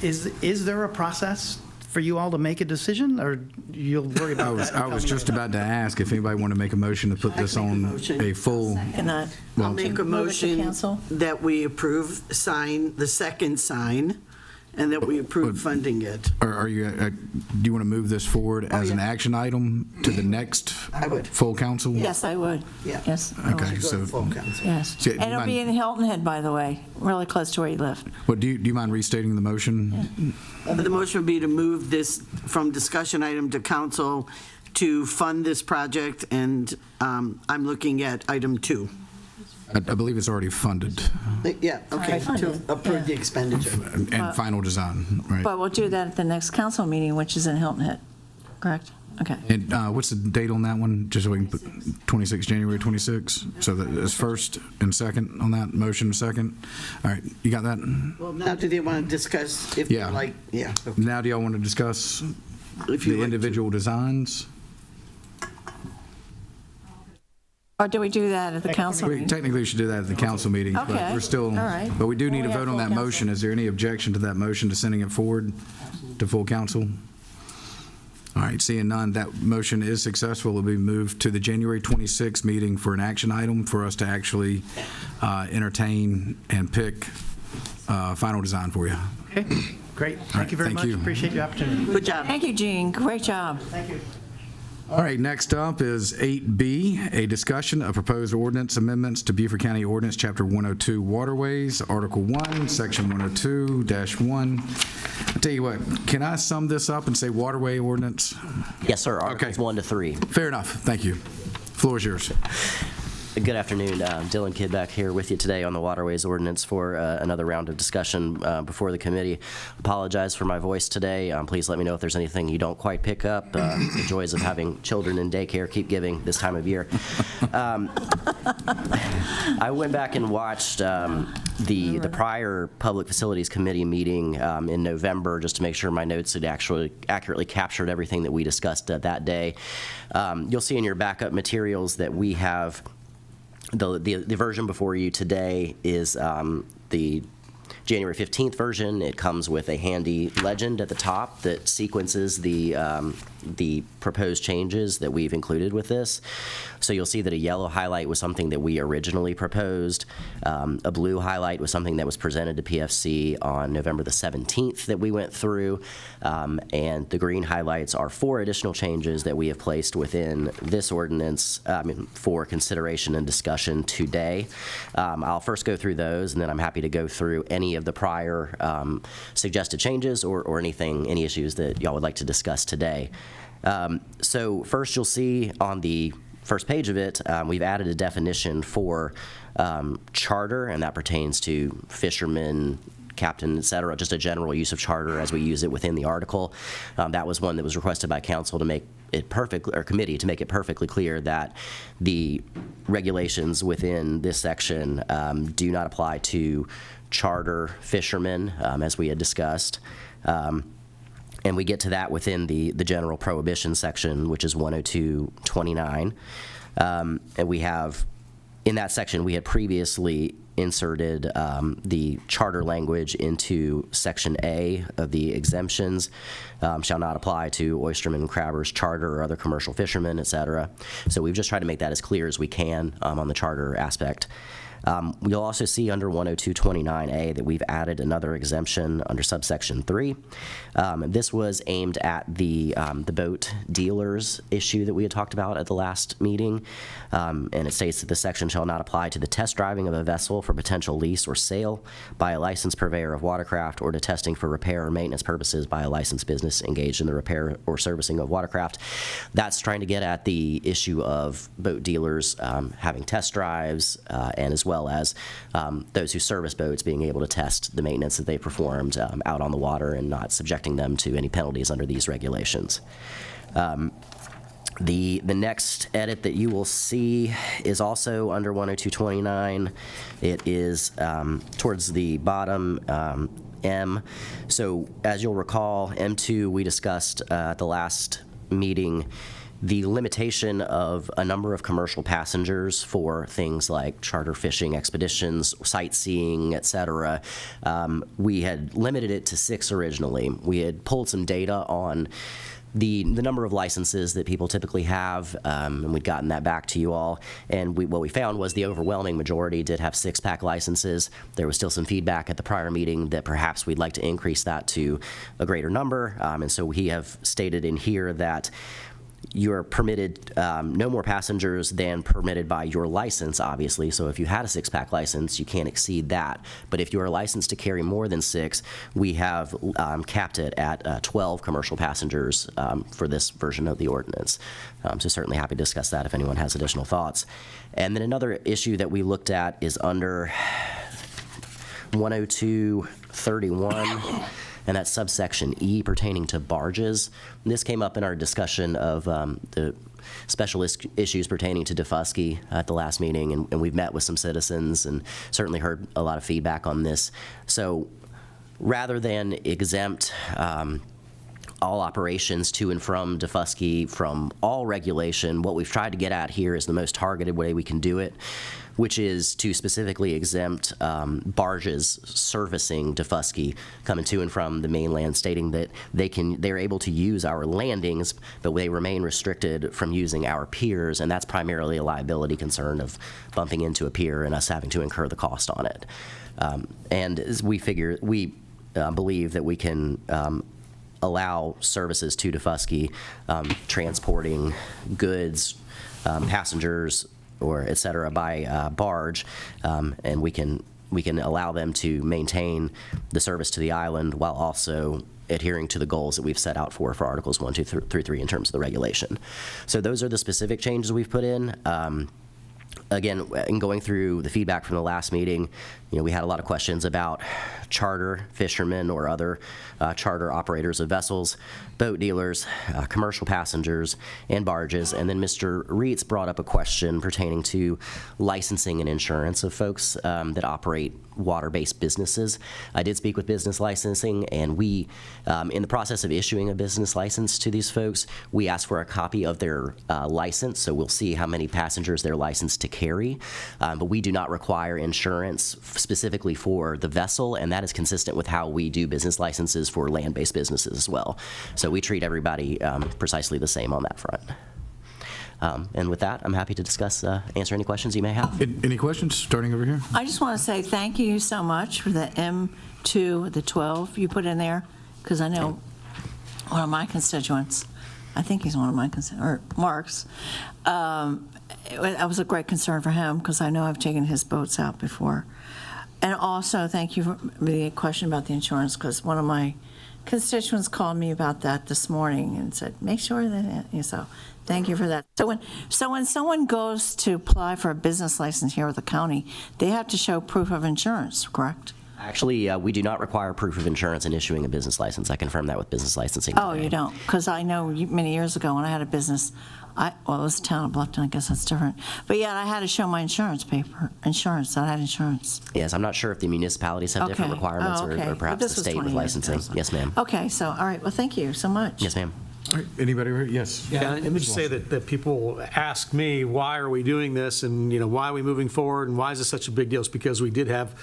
Is there a process for you all to make a decision, or you'll worry about that? I was just about to ask if anybody wanted to make a motion to put this on a full. Can I'll make a Move it to motion council? that we approve the second sign, and that we approve funding it. Or are you, do you want to move this forward as an action item to the next I would. full council? Yes, I would. Yeah. Yes. I Okay, would. so, Full council. Yes. So, And it'll be in Hilton Head, by the way, really close to where you live. what, do you mind restating the motion? The motion would be to move this from discussion item to council to fund this project, and I'm looking at item 2. I believe it's already funded Yeah, okay, Already to funded, approve yeah. the expenditure. and final design, right? But we'll do that at the next council meeting, which is in Hilton Head, correct? Okay. And what's the date on that one, just so we can put 26, January 26? So that is first and second on that, motion second? All right, you got that? Well, now do they want to discuss if Yeah. they like, yeah. Now, do y'all want to discuss If you the like individual designs? Or do we do that at the council meeting? Technically, we should do that at the council meeting, but Okay, we're still, all right. but we do need to Well, we have vote on full that council. motion. Is there any objection to that motion to sending it forward to full council? All right, seeing none, that motion is successful. It'll be moved to the January 26th meeting for an action item for us to actually entertain and pick final design for you. Okay, great. right, Thank you very thank much. you. Appreciate your opportunity. Good job. Thank you, Gene. Great job. Thank you. All right, next up is 8B, a discussion of proposed ordinance amendments to Beaufort County Ordinance, Chapter 102, Waterways, Article 1, Section 102-1. I'll tell you what, can I sum this up and say waterway ordinance? Yes, sir. Articles 1 to 3. Fair enough. Thank you. Floor is yours. Good afternoon. Dylan Kidd back here with you today on the Waterways Ordinance for another round of discussion before the committee. Apologize for my voice today. Please let me know if there's anything you don't quite pick up. The joys of having children in daycare keep giving this time of year. I went back and watched the prior Public Facilities Committee meeting in November just to make sure my notes had actually accurately captured everything that we discussed that day. You'll see in your backup materials that we have the version before you today is the January 15th version. It comes with a handy legend at the top that sequences the the proposed changes that we've included with this. So you'll see that a yellow highlight was something that we originally proposed. A blue highlight was something that was presented to PFC on November the 17th that we went through. And the green highlights are 4 additional changes that we have placed within this ordinance for consideration and discussion today. I'll first go through those, and then I'm happy to go through any of the prior suggested changes or any issues that y'all would like to discuss today. So first, you'll see on the first page of it, we've added a definition for charter, and that pertains to fishermen, captain, et cetera, just a general use of charter as we use it within the article. That was one that was requested by council to make it committee to make it perfectly clear that the regulations within this section do not apply to charter fishermen, as we had discussed. And we get to that within the general prohibition section, which is 102.29. And we have, in that section, we had previously inserted the charter language into Section A of the exemptions. Shall not apply to oystermen, crabbers, charter, or other commercial fishermen, et cetera. So we've just tried to make that as clear as we can on the charter aspect. You'll also see under 102.29A that we've added another exemption under subsection 3. This was aimed at the boat dealers issue that we had talked about at the last meeting. And it states that the section shall not apply to the test driving of a vessel for potential lease or sale by a licensed purveyor of watercraft, or to testing for repair or maintenance purposes by a licensed business engaged in the repair or servicing of watercraft. That's trying to get at the issue of boat dealers having test drives, and as well as those who service boats being able to test the maintenance that they performed out on the water and not subjecting them to any penalties under these regulations. The next edit that you will see is also under 102.29. It is towards the bottom, M. So as you'll recall, M2 we discussed at the last meeting the limitation of a number of commercial passengers for things like charter fishing expeditions, sightseeing, et cetera. We had limited it to 6 originally. We had pulled some data on the number of licenses that people typically have, and we'd gotten that back to you all. And what we found was the overwhelming majority did have 6-pack licenses. There was still some feedback at the prior meeting that perhaps we'd like to increase that to a greater number. And so we have stated in here that you're permitted no more passengers than permitted by your license, obviously. So if you had a 6-pack license, you can't exceed that. But if you are licensed to carry more than 6, we have capped it at 12 commercial passengers for this version of the ordinance. So certainly happy to discuss that if anyone has additional thoughts. And then another issue that we looked at is under 102.31. And that's subsection E pertaining to barges. And this came up in our discussion of the special issues pertaining to Defusky at the last meeting, and we've met with some citizens and certainly heard a lot of feedback on this. So rather than exempt all operations to and from Defusky from all regulation, what we've tried to get at here is the most targeted way we can do it, which is to specifically exempt barges servicing Defusky coming to and from the mainland, stating that they're able to use our landings, but they remain restricted from using our piers, and that's primarily a liability concern of bumping into a pier and us having to incur the cost on it. And as we believe that we can allow services to Defusky, transporting goods, passengers, or et cetera, by barge, and we can allow them to maintain the service to the island while also adhering to the goals that we've set out for Articles 1, 2, 3 in terms of the regulation. So those are the specific changes we've put in. Again, in going through the feedback from the last meeting, we had a lot of questions about charter fishermen or other charter operators of vessels, boat dealers, commercial passengers, and barges. And then Mr. Reitz brought up a question pertaining to licensing and insurance of folks that operate water-based businesses. I did speak with business licensing, and we, in the process of issuing a business license to these folks, we asked for a copy of their license, so we'll see how many passengers they're licensed to carry. But we do not require insurance specifically for the vessel, and that is consistent with how we do business licenses for land-based businesses as well. So we treat everybody precisely the same on that front. And with that, I'm happy to discuss, answer any questions you may have. Any questions, starting over here? I just want to say thank you so much for the M2, the 12 you put in there, because I know one of my constituents, I think he's one of my constituents, or Mark's, that was a great concern for him, because I know I've taken his boats out before. And also, thank you for the question about the insurance, because one of my constituents called me about that this morning and said, make sure that, so thank you for that. So when someone goes to apply for a business license here with the county, they have to show proof of insurance, correct? Actually, we do not require proof of insurance in issuing a business license. I confirmed that with business licensing Oh, today. you don't? Because I know many years ago when I had a business, well, it was the town of Bluffton, I guess that's different. But yeah, I had to show my insurance paper, that I had insurance. Yes, I'm not sure if the municipalities have different Okay. requirements Oh, okay. or But perhaps the this was state 20 with years ago, licensing. so- Yes, ma'am. Okay, so, all right, well, thank you so much. Yes, ma'am. All right, anybody over here? Yes. Yeah, let me just say that people ask me, why are we doing this, and, why are we moving forward, and why is this such a big deal? It's because we did have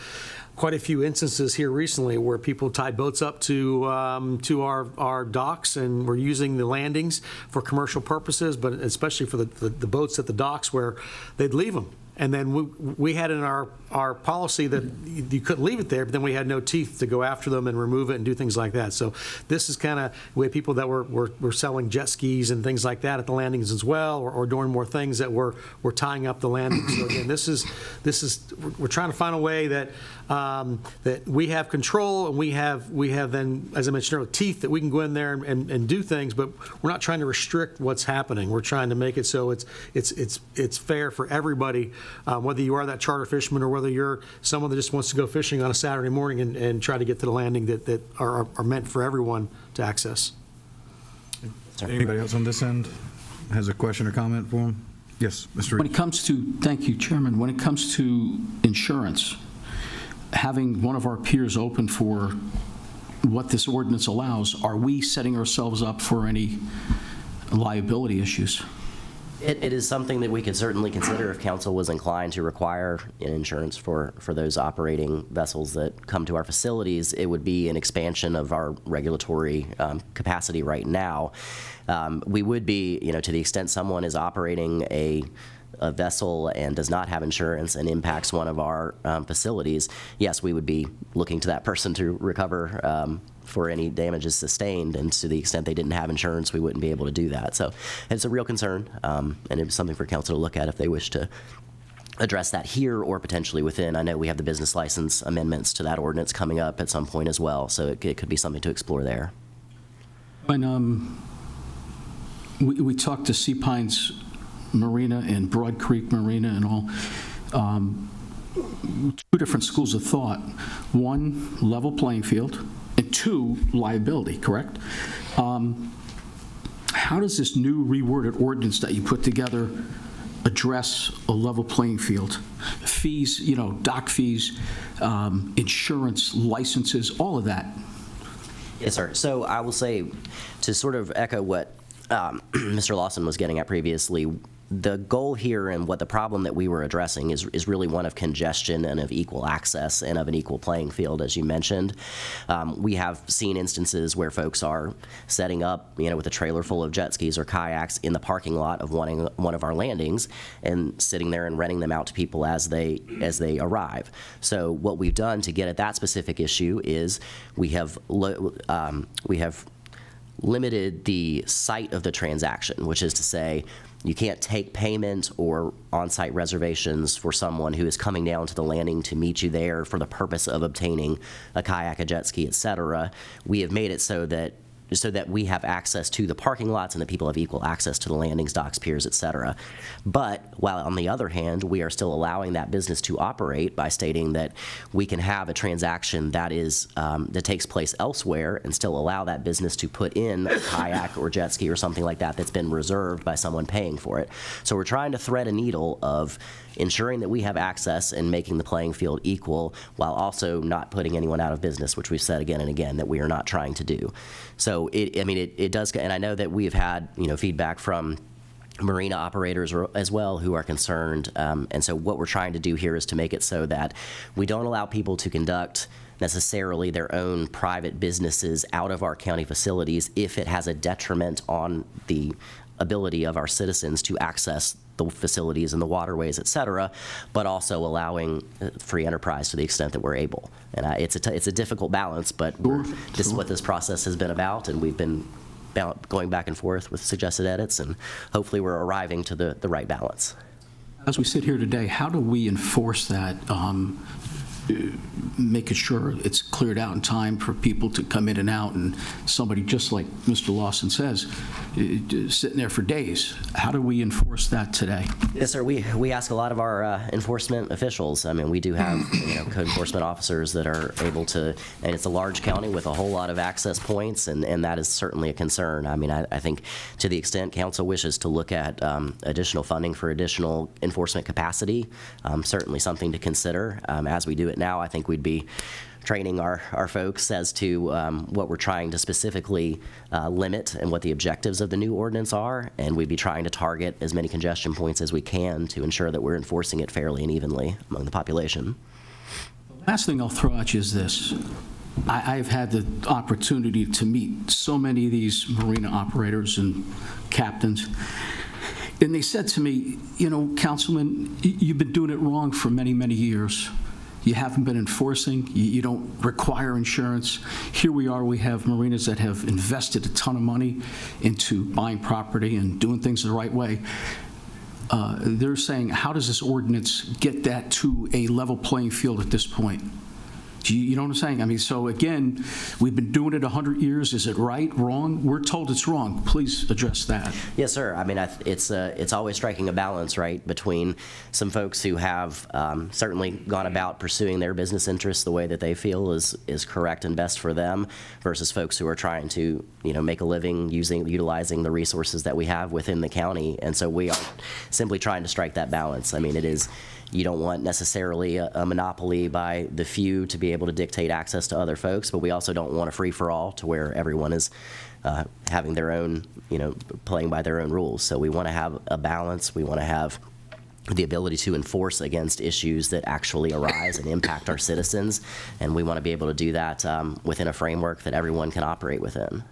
quite a few instances here recently where people tied boats up to our docks and were using the landings for commercial purposes, but especially for the boats at the docks where they'd leave them. And then we had in our policy that you couldn't leave it there, but then we had no teeth to go after them and remove it and do things like that. So this is kind of, we had people that were selling jet skis and things like that at the landings as well, or doing more things that were tying up the landings. So again, this is we're trying to find a way that that we have control, and we have then, as I mentioned earlier, teeth that we can go in there and do things, but we're not trying to restrict what's happening. We're trying to make it so it's fair for everybody, whether you are that charter fisherman or whether you're someone that just wants to go fishing on a Saturday morning and try to get to the landing that are meant for everyone to access. Anybody else on this end has a question or comment for him? Yes, Mr. When Reed. it comes to, thank you, Chairman, when it comes to insurance, having one of our peers open for what this ordinance allows, are we setting ourselves up for any liability issues? It is something that we could certainly consider if council was inclined to require insurance for those operating vessels that come to our facilities. It would be an expansion of our regulatory capacity right now. We would be, to the extent someone is operating a vessel and does not have insurance and impacts one of our facilities, yes, we would be looking to that person to recover for any damages sustained, and to the extent they didn't have insurance, we wouldn't be able to do that. So it's a real concern, and it's something for council to look at if they wish to address that here or potentially within. I know we have the business license amendments to that ordinance coming up at some point as well, so it could be something to explore there. When we talked to Sea Pines Marina and Broad Creek Marina and all, two different schools of thought. One, level playing field, and two, liability, correct? How does this new reworded ordinance that you put together address a level playing field? Fees, dock fees, insurance, licenses, all of that. Yes, sir. So I will say, to sort of echo what Mr. Lawson was getting at previously, the goal here and what the problem that we were addressing is really one of congestion and of equal access and of an equal playing field, as you mentioned. We have seen instances where folks are setting up, with a trailer full of jet skis or kayaks in the parking lot of one of our landings and sitting there and renting them out to people as they arrive. So what we've done to get at that specific issue is we have limited the site of the transaction, which is to say, you can't take payment or on-site reservations for someone who is coming down to the landing to meet you there for the purpose of obtaining a kayak, a jet ski, etc. We have made it so that so that we have access to the parking lots and that people have equal access to the landings, docks, piers, et cetera. But while on the other hand, we are still allowing that business to operate by stating that we can have a transaction that is that takes place elsewhere and still allow that business to put in a kayak or jet ski or something like that that's been reserved by someone paying for it. So we're trying to thread a needle of ensuring that we have access and making the playing field equal while also not putting anyone out of business, which we've said again and again that we are not trying to do. So it does, and I know that we have had feedback from marina operators as well who are concerned, and so what we're trying to do here is to make it so that we don't allow people to conduct necessarily their own private businesses out of our county facilities if it has a detriment on the ability of our citizens to access the facilities and the waterways, et cetera, but also allowing free enterprise to the extent that we're able. And it's a difficult balance, but this is what this process has been about, and we've been going back and forth with suggested edits, and hopefully we're arriving to the right balance. As we sit here today, how do we enforce that, making sure it's cleared out in time for people to come in and out, and somebody, just like Mr. Lawson says, sitting there for days? How do we enforce that today? Yes, sir. We ask a lot of our enforcement officials. I mean, we do have code enforcement officers that are able to, and it's a large county with a whole lot of access points, and that is certainly a concern. I mean, I think to the extent council wishes to look at additional funding for additional enforcement capacity, certainly something to consider. As we do it now, I think we'd be training our folks as to what we're trying to specifically limit and what the objectives of the new ordinance are, and we'd be trying to target as many congestion points as we can to ensure that we're enforcing it fairly and evenly among the population. Last thing I'll throw at you is this. I've had the opportunity to meet so many of these marina operators and captains, and they said to me, Councilman, you've been doing it wrong for many, many years. You haven't been enforcing. You don't require insurance. Here we are. We have marinas that have invested a ton of money into buying property and doing things the right way. They're saying, how does this ordinance get that to a level playing field at this point? You know what I'm saying? I mean, so again, we've been doing it 100 years. Is it right, wrong? We're told it's wrong. Please address that. Yes, sir. I mean, it's always striking a balance, right, between some folks who have certainly gone about pursuing their business interests the way that they feel is correct and best for them, versus folks who are trying to, make a living utilizing the resources that we have within the county. And so we are simply trying to strike that balance. I mean, you don't want necessarily a monopoly by the few to be able to dictate access to other folks, but we also don't want a free-for-all to where everyone is having their own, playing by their own rules. So we want to have a balance. We want to have the ability to enforce against issues that actually arise and impact our citizens, and we want to be able to do that within a framework that everyone can operate within.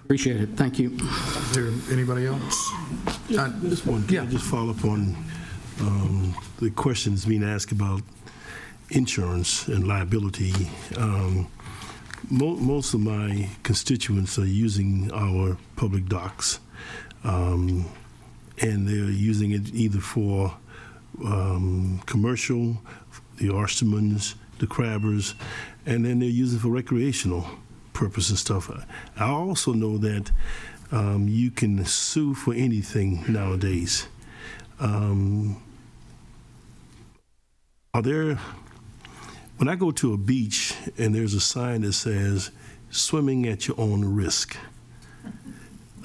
Appreciate it. Thank you. Is there anybody else? Just one. Yeah. Just follow up on the questions being asked about insurance and liability. Most of my constituents are using our public docks, and they're using it either for commercial, the oystermans, the crabbers, and then they're using it for recreational purpose and stuff. I also know that you can sue for anything nowadays. When I go to a beach and there's a sign that says swimming at your own risk,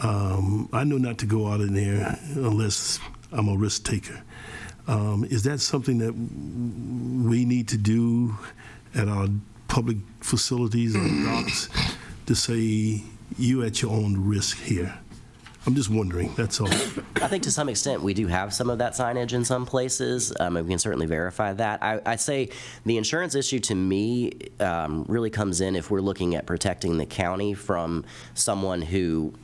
I know not to go out in there unless I'm a risk taker. Is that something that we need to do at our public facilities and docks to say you at your own risk here? I'm just wondering, that's all. I think to some extent we do have some of that signage in some places. We can certainly verify that. I'd say the insurance issue to me really comes in if we're looking at protecting the county from someone who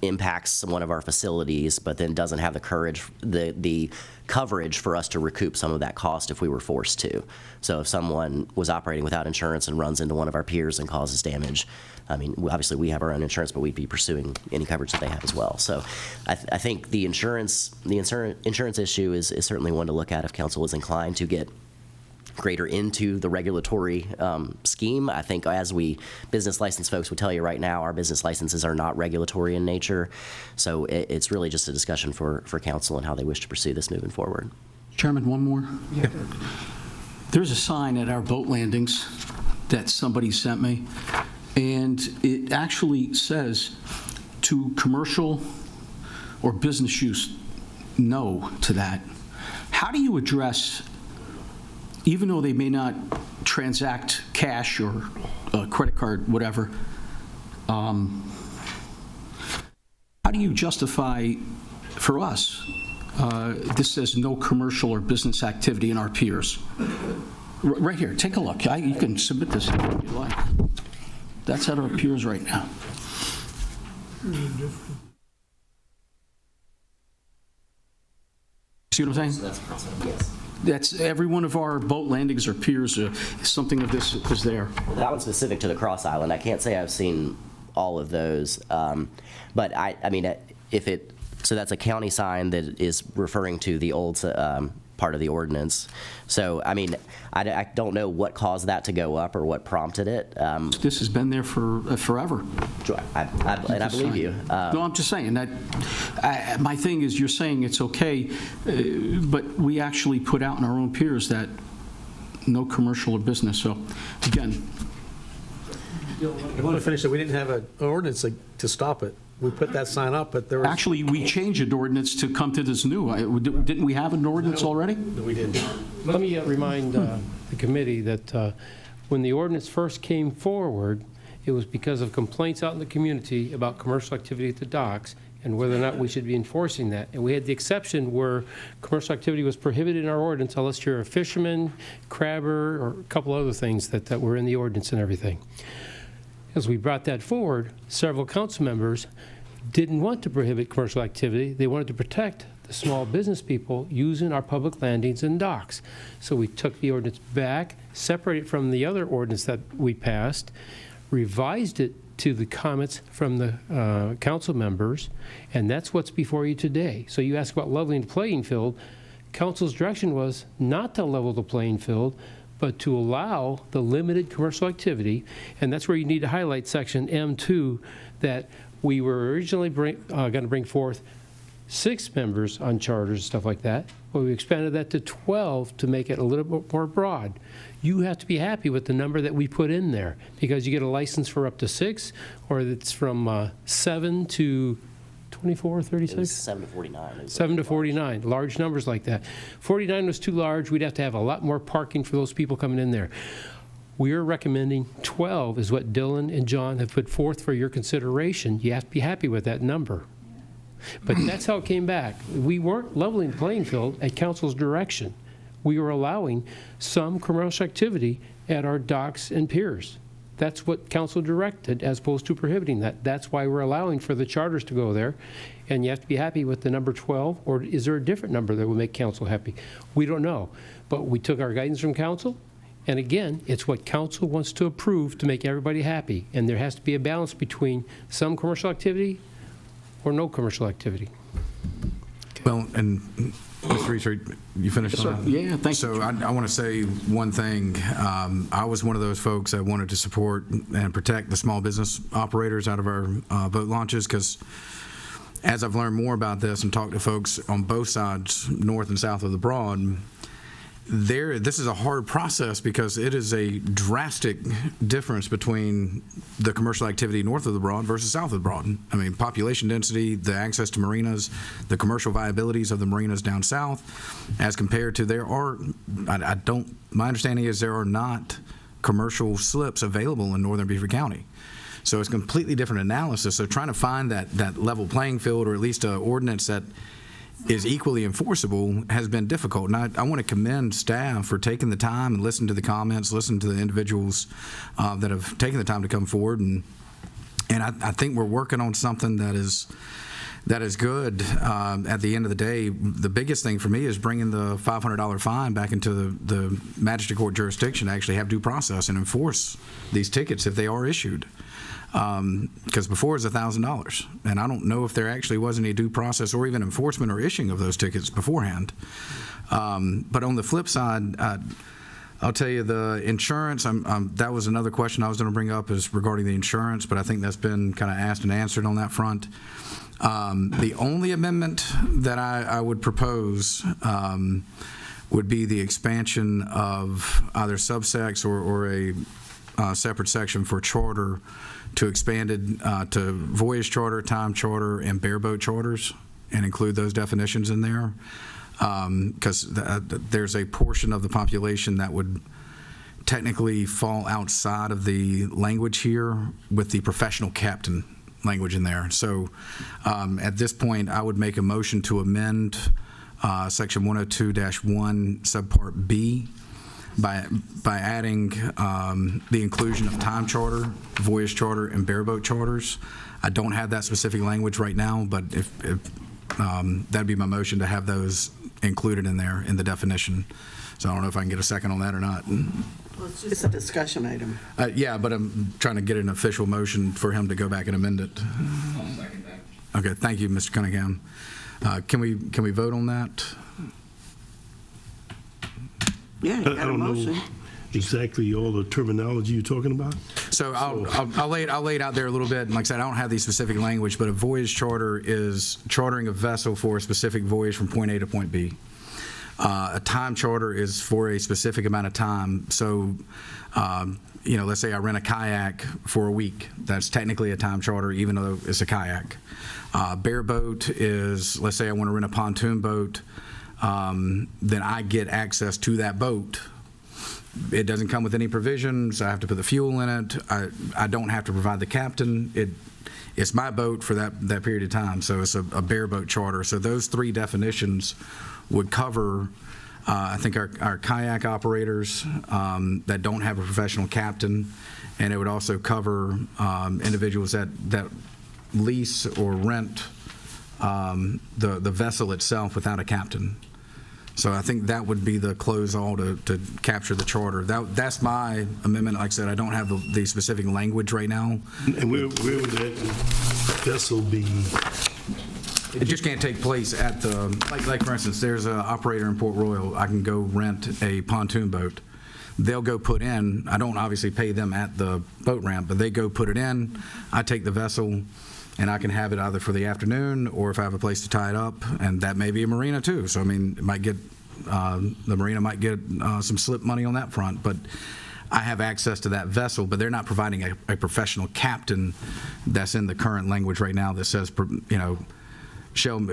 impacts one of our facilities, but then doesn't have the coverage for us to recoup some of that cost if we were forced to. So if someone was operating without insurance and runs into one of our piers and causes damage, I mean, obviously we have our own insurance, but we'd be pursuing any coverage that they have as well. So I think the insurance issue is certainly one to look at if council is inclined to get greater into the regulatory scheme. I think as business license folks would tell you right now, our business licenses are not regulatory in nature. So it's really just a discussion for council and how they wish to pursue this moving forward. Chairman, one more. Yeah. There's a sign at our boat landings that somebody sent me, and it actually says to commercial or business use, no to that. How do you address, even though they may not transact cash or credit card, whatever, how do you justify for us, this says no commercial or business activity in our piers? Right here, take a look. You can submit this if you like. That's at our piers right now. See what I'm saying? Yes. That's every one of our boat landings or piers, something of this is there. That one's specific to the Cross Island. I can't say I've seen all of those, but I mean, so that's a county sign that is referring to the old part of the ordinance. So, I mean, I don't know what caused that to go up or what prompted it. This has been there for forever. And I believe you. No, I'm just saying that my thing is you're saying it's okay, but we actually put out in our own piers that no commercial or business. So, again. I want to finish that we didn't have an ordinance to stop it. We put that sign up, but there was... Actually, we changed an ordinance to come to this new. Didn't we have an ordinance already? No, we didn't. Let me remind the committee that when the ordinance first came forward, it was because of complaints out in the community about commercial activity at the docks and whether or not we should be enforcing that. And we had the exception where commercial activity was prohibited in our ordinance unless you're a fisherman, crabber, or a couple other things that were in the ordinance and everything. As we brought that forward, several council members didn't want to prohibit commercial activity. They wanted to protect the small business people using our public landings and docks. So we took the ordinance back, separated it from the other ordinance that we passed, revised it to the comments from the council members, and that's what's before you today. So you asked about leveling the playing field. Council's direction was not to level the playing field, but to allow the limited commercial activity, and that's where you need to highlight section M2, that we were originally going to bring forth 6 members on charters and stuff like that, but we expanded that to 12 to make it a little bit more broad. You have to be happy with the number that we put in there, because you get a license for up to 6, or it's from 7 to 24, 36? It was 7 to 49. 7 to 49, large numbers like that. 49 was too large. We'd have to have a lot more parking for those people coming in there. We are recommending 12 is what Dylan and John have put forth for your consideration. You have to be happy with that number. But that's how it came back. We weren't leveling the playing field at council's direction. We were allowing some commercial activity at our docks and piers. That's what council directed, as opposed to prohibiting that. That's why we're allowing for the charters to go there. And you have to be happy with the number 12, or is there a different number that will make council happy? We don't know. But we took our guidance from council, and again, it's what council wants to approve to make everybody happy. And there has to be a balance between some commercial activity or no commercial activity. Well, and Mr. Reese, you finished Yes, sir. on that? Yeah, thank you. So I want to say one thing. I was one of those folks that wanted to support and protect the small business operators out of our boat launches, because as I've learned more about this and talked to folks on both sides, north and south of the Broad, this is a hard process because it is a drastic difference between the commercial activity north of the Broad versus south of the Broad. I mean, population density, the access to marinas, the commercial viabilities of the marinas down south, as compared to my understanding is there are not commercial slips available in northern Beaufort County. So it's a completely different analysis. So trying to find that level playing field, or at least an ordinance that is equally enforceable, has been difficult. And I want to commend staff for taking the time and listening to the comments, listening to the individuals that have taken the time to come forward. And I think we're working on something that is good. At the end of the day, the biggest thing for me is bringing the $500 fine back into the magistrate court jurisdiction to actually have due process and enforce these tickets if they are issued. Because before it was $1,000, and I don't know if there actually was any due process or even enforcement or issuing of those tickets beforehand. But on the flip side, I'll tell you, the insurance, that was another question I was going to bring up, is regarding the insurance, but I think that's been kind of asked and answered on that front. The only amendment that I would propose would be the expansion of either subsects or a separate section for charter to expanded to voyage charter, time charter, and bareboat charters, and include those definitions in there. Because there's a portion of the population that would technically fall outside of the language here with the professional captain language in there. So at this point, I would make a motion to amend Section 102-1 subpart B by adding the inclusion of time charter, voyage charter, and bareboat charters. I don't have that specific language right now, but if that'd be my motion to have those included in there in the definition. So I don't know if I can get a second on that or not. Well, it's just a discussion item. Yeah, but I'm trying to get an official motion for him to go back and amend it. Okay, thank you, Mr. Cunningham. Can we vote on that? Yeah, you I got a don't motion. know exactly all the terminology you're talking about. So I'll lay it out there a little bit. And like I said, I don't have the specific language, but a voyage charter is chartering a vessel for a specific voyage from point A to point B. A time charter is for a specific amount of time. So, let's say I rent a kayak for a week. That's technically a time charter, even though it's a kayak. Bareboat is, let's say I want to rent a pontoon boat, then I get access to that boat. It doesn't come with any provisions. I have to put the fuel in it. I don't have to provide the captain. It's my boat for that period of time. So it's a bareboat charter. So those three definitions would cover, I think, our kayak operators that don't have a professional captain, and it would also cover individuals that lease or rent the vessel itself without a captain. So I think that would be the close-all to capture the charter. That's my amendment. Like I said, I don't have the specific language right now. And where would that vessel be? It just can't take place at the, like for instance, there's an operator in Port Royal. I can go rent a pontoon boat. They'll go put in, I don't obviously pay them at the boat ramp, but they go put it in. I take the vessel, and I can have it either for the afternoon or if I have a place to tie it up, and that may be a marina too. So I mean, it might get the marina might get some slip money on that front, but I have access to that vessel. But they're not providing a professional captain. That's in the current language right now that says,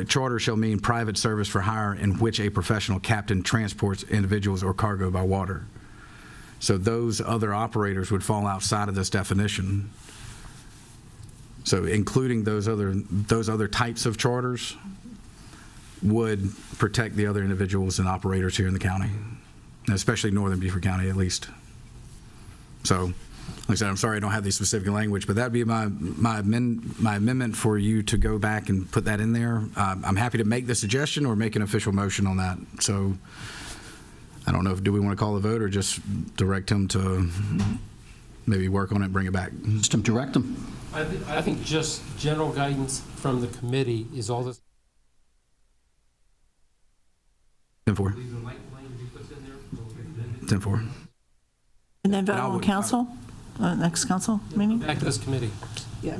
charter shall mean private service for hire in which a professional captain transports individuals or cargo by water. So those other operators would fall outside of this definition. So including those other types of charters would protect the other individuals and operators here in the county, especially northern Beaufort County at least. So, like I said, I'm sorry I don't have the specific language, but that'd be my amendment for you to go back and put that in there. I'm happy to make the suggestion or make an official motion on that. So I don't know, do we want to call a vote or just direct him to maybe work on it and bring it back? Just direct him. I think just general guidance from the committee is all this. 10-4. 10-4. And then vote on council, next council meeting? Back to this committee. Yeah.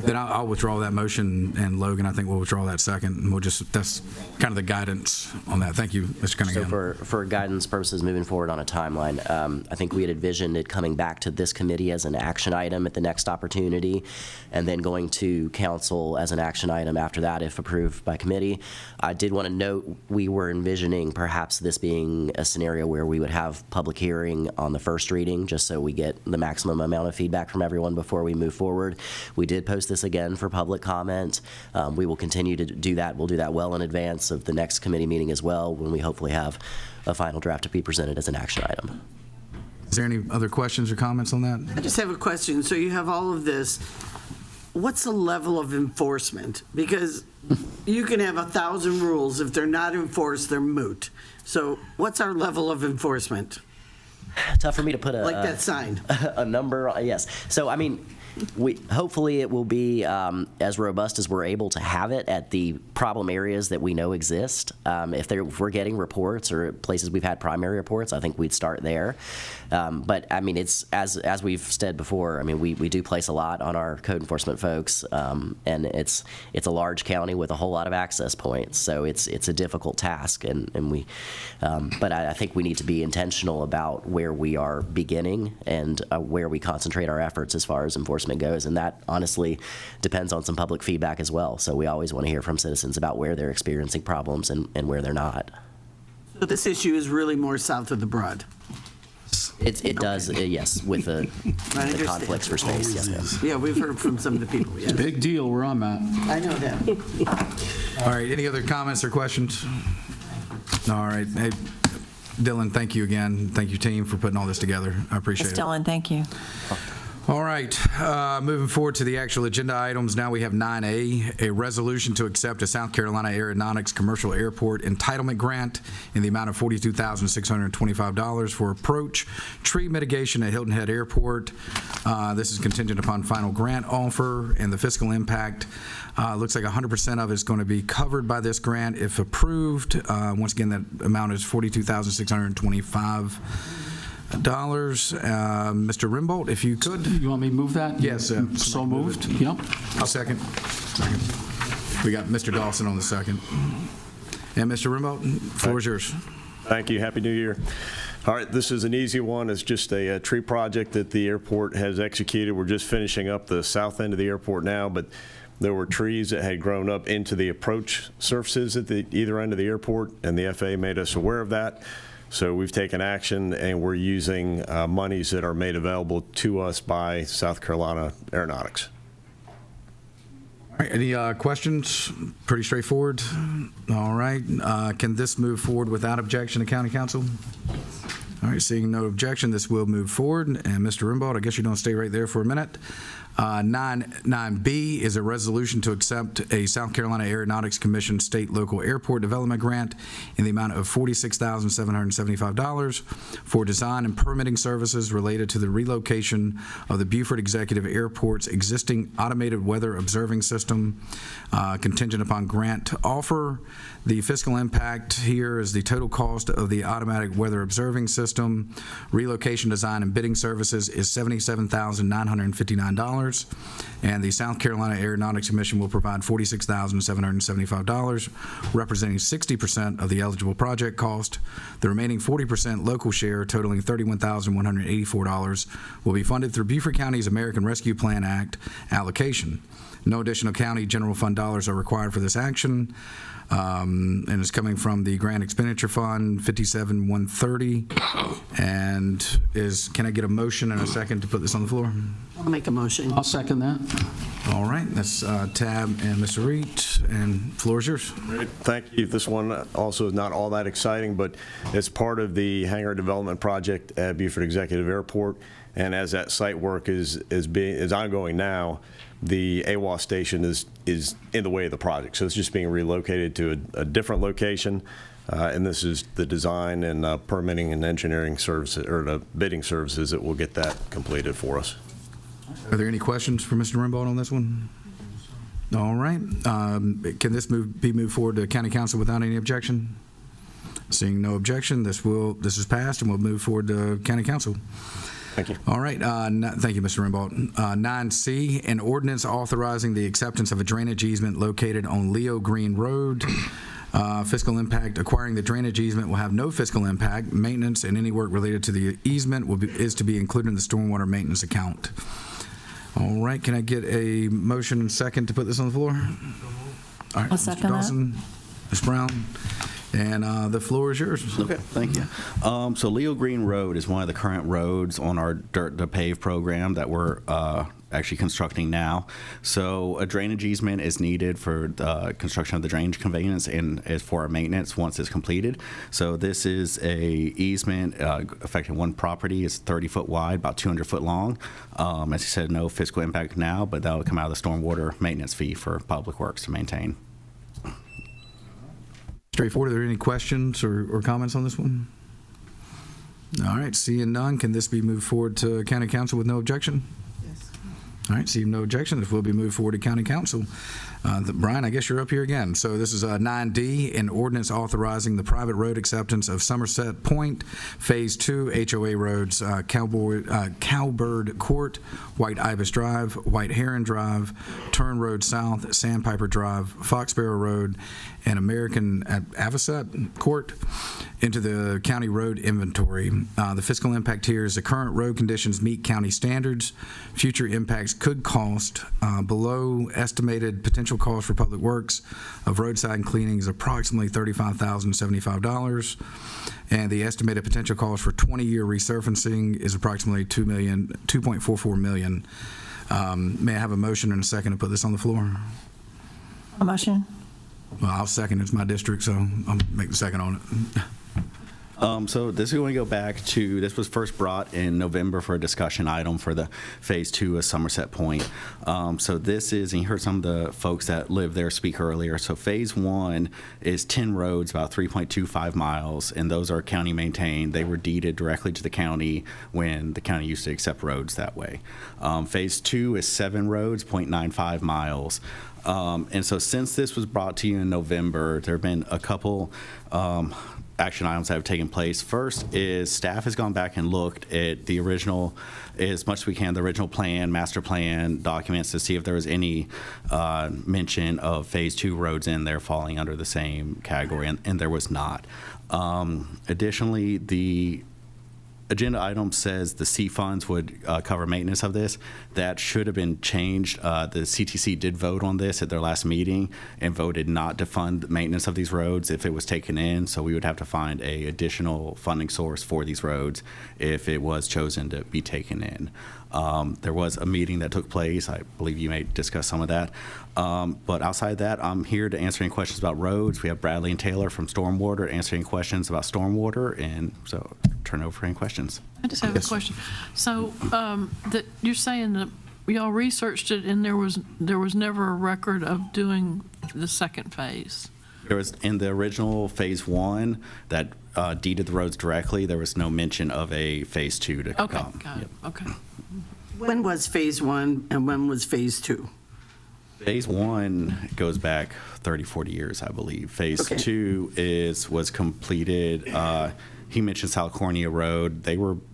Then I'll withdraw that motion, and Logan, I think, will withdraw that second. And that's kind of the guidance on that. Thank you, Mr. Cunningham. So for guidance purposes moving forward on a timeline, I think we had envisioned it coming back to this committee as an action item at the next opportunity, and then going to council as an action item after that if approved by committee. I did want to note we were envisioning perhaps this being a scenario where we would have public hearing on the first reading, just so we get the maximum amount of feedback from everyone before we move forward. We did post this again for public comment. We will continue to do that. We'll do that well in advance of the next committee meeting as well, when we hopefully have a final draft to be presented as an action item. Is there any other questions or comments on that? I just have a question. So you have all of this. What's the level of enforcement? Because you can have 1,000 rules. If they're not enforced, they're moot. So what's our level of enforcement? Tough for me to put like that sign. A number. Yes. So I mean, Hopefully it will be as robust as we're able to have it at the problem areas that we know exist. If we're getting reports or places we've had primary reports, I think we'd start there. But I mean, it's as we've said before. I mean, we do place a lot on our code enforcement folks, and it's a large county with a whole lot of access points. So it's a difficult task, but I think we need to be intentional about where we are beginning and where we concentrate our efforts as far as enforcement goes, and that honestly depends on some public feedback as well. So we always want to hear from citizens about where they're experiencing problems and where they're not. So this issue is really more south of the Broad. It does, yes, with the conflicts for space, yes, ma'am. Yeah, we've heard from some of the people, yes. Big deal where I'm at. I know that. All right, any other comments or questions? All right. Hey, Dylan, thank you again. Thank you, team, for putting all this together. I appreciate Ms. it. Dylan, thank you. All right, moving forward to the actual agenda items. Now we have 9A, a resolution to accept a South Carolina Aeronautics Commercial Airport entitlement grant in the amount of $42,625 for approach tree mitigation at Hilton Head Airport. This is contingent upon final grant offer, and the fiscal impact looks like 100% of it is going to be covered by this grant if approved. Once again, that amount is $42,625. Mr. Rimbold, if you could. You want me to move that? Yes. So moved. Yep. I'll second. We got Mr. Dawson on the second. And Mr. Rimbold, floor is yours. Thank you. Happy New Year. All right, this is an easy one. It's just a tree project that the airport has executed. We're just finishing up the south end of the airport now, but there were trees that had grown up into the approach surfaces at the either end of the airport, and the FAA made us aware of that. So we've taken action, and we're using monies that are made available to us by South Carolina Aeronautics. All right, any questions? Pretty straightforward. All right, can this move forward without objection to County Council? All right, seeing no objection, this will move forward. And Mr. Rimbaud, I guess you're going to stay right there for a minute. 9B is a resolution to accept a South Carolina Aeronautics Commission State Local Airport Development Grant in the amount of $46,775 for design and permitting services related to the relocation of the Beaufort Executive Airport's existing automated weather observing system, contingent upon grant offer. The fiscal impact here is the total cost of the automatic weather observing system. Relocation design and bidding services is $77,959. And the South Carolina Aeronautics Commission will provide $46,775, representing 60% of the eligible project cost. The remaining 40% local share, totaling $31,184, will be funded through Beaufort County's American Rescue Plan Act allocation. No additional county general fund dollars are required for this action. And it's coming from the Grant Expenditure Fund, 57,130. And can I get a motion and a second to put this on the floor? I'll make a motion. I'll second that. All right, that's Tab and Mr. Reed, and floor is yours. Great. Thank you. This one also is not all that exciting, but it's part of the hangar development project at Beaufort Executive Airport. And as that site work is ongoing now, the AWOS station is in the way of the project. So it's just being relocated to a different location. And this is the design and permitting and engineering services, or the bidding services that will get that completed for us. Are there any questions for Mr. Rimbaud on this one? All right. Can this be moved forward to County Council without any objection? Seeing no objection, this is passed, and we'll move forward to County Council. Thank you. All right. Thank you, Mr. Rimbaud. 9C, an ordinance authorizing the acceptance of a drainage easement located on Leo Green Road. Fiscal impact: acquiring the drainage easement will have no fiscal impact. Maintenance and any work related to the easement is to be included in the stormwater maintenance account. All right. Can I get a motion and second to put this on the floor? All right. I'll second Mr. Dawson, Ms. Brown. And the floor is yours. Okay, thank you. So Leo Green Road is one of the current roads on our dirt to pave program that we're actually constructing now. So a drainage easement is needed for the construction of the drainage conveyance and is for our maintenance once it's completed. So this is a easement affecting one property. It's 30-foot wide, about 200-foot long. As I said, no fiscal impact now, but that will come out of the stormwater maintenance fee for Public Works to maintain. Straightforward. Are there any questions or comments on this one? All right, seeing none, can this be moved forward to County Council with no objection? Yes. All right, seeing no objection, this will be moved forward to County Council. Brian, I guess you're up here again. So this is 9D, an ordinance authorizing the private road acceptance of Somerset Point, Phase 2, HOA roads, Cowbird Court, White Ibis Drive, White Heron Drive, Turn Road South, Sandpiper Drive, Foxbarrow Road, and American Avocet Court into the county road inventory. The fiscal impact here is the current road conditions meet county standards. Future impacts could cost below estimated potential cost for public works of roadside cleaning is approximately $35,075, and the estimated potential cost for 20-year resurfacing is approximately $2.44 million. May I have a motion and a second to put this on the floor? A motion? Well, I'll second. It's my district, so I'll make the second on it. So this is going to go back to, this was first brought in November for a discussion item for the Phase 2 of Somerset Point. So this is, and you heard some of the folks that live there speak earlier. So Phase 1 is 10 roads, about 3.25 miles, and those are county maintained. They were deeded directly to the county when the county used to accept roads that way. Phase 2 is 7 roads, 0.95 miles. And so since this was brought to you in November, there have been a couple action items that have taken place. First is staff has gone back and looked at the original, as much as we can, the original plan, master plan documents to see if there was any mention of Phase 2 roads in there falling under the same category, and there was not. Additionally, the agenda item says the C funds would cover maintenance of this. That should have been changed. The CTC did vote on this at their last meeting and voted not to fund maintenance of these roads if it was taken in. So we would have to find a additional funding source for these roads if it was chosen to be taken in. There was a meeting that took place. I believe you may discuss some of that. But outside that, I'm here to answer any questions about roads. We have Bradley and Taylor from Stormwater answering questions about stormwater, and so turn over for any questions. I just have a question. So that you're saying that y'all researched it and there was never a record of doing the second phase? There was, in the original Phase 1 that deeded the roads directly, there was no mention of a Phase 2 to come. Okay, got it. Okay. When was Phase 1 and when was Phase 2? Phase 1 goes back 30, 40 years, I believe. Phase 2 was completed. He mentioned Salicornia Road.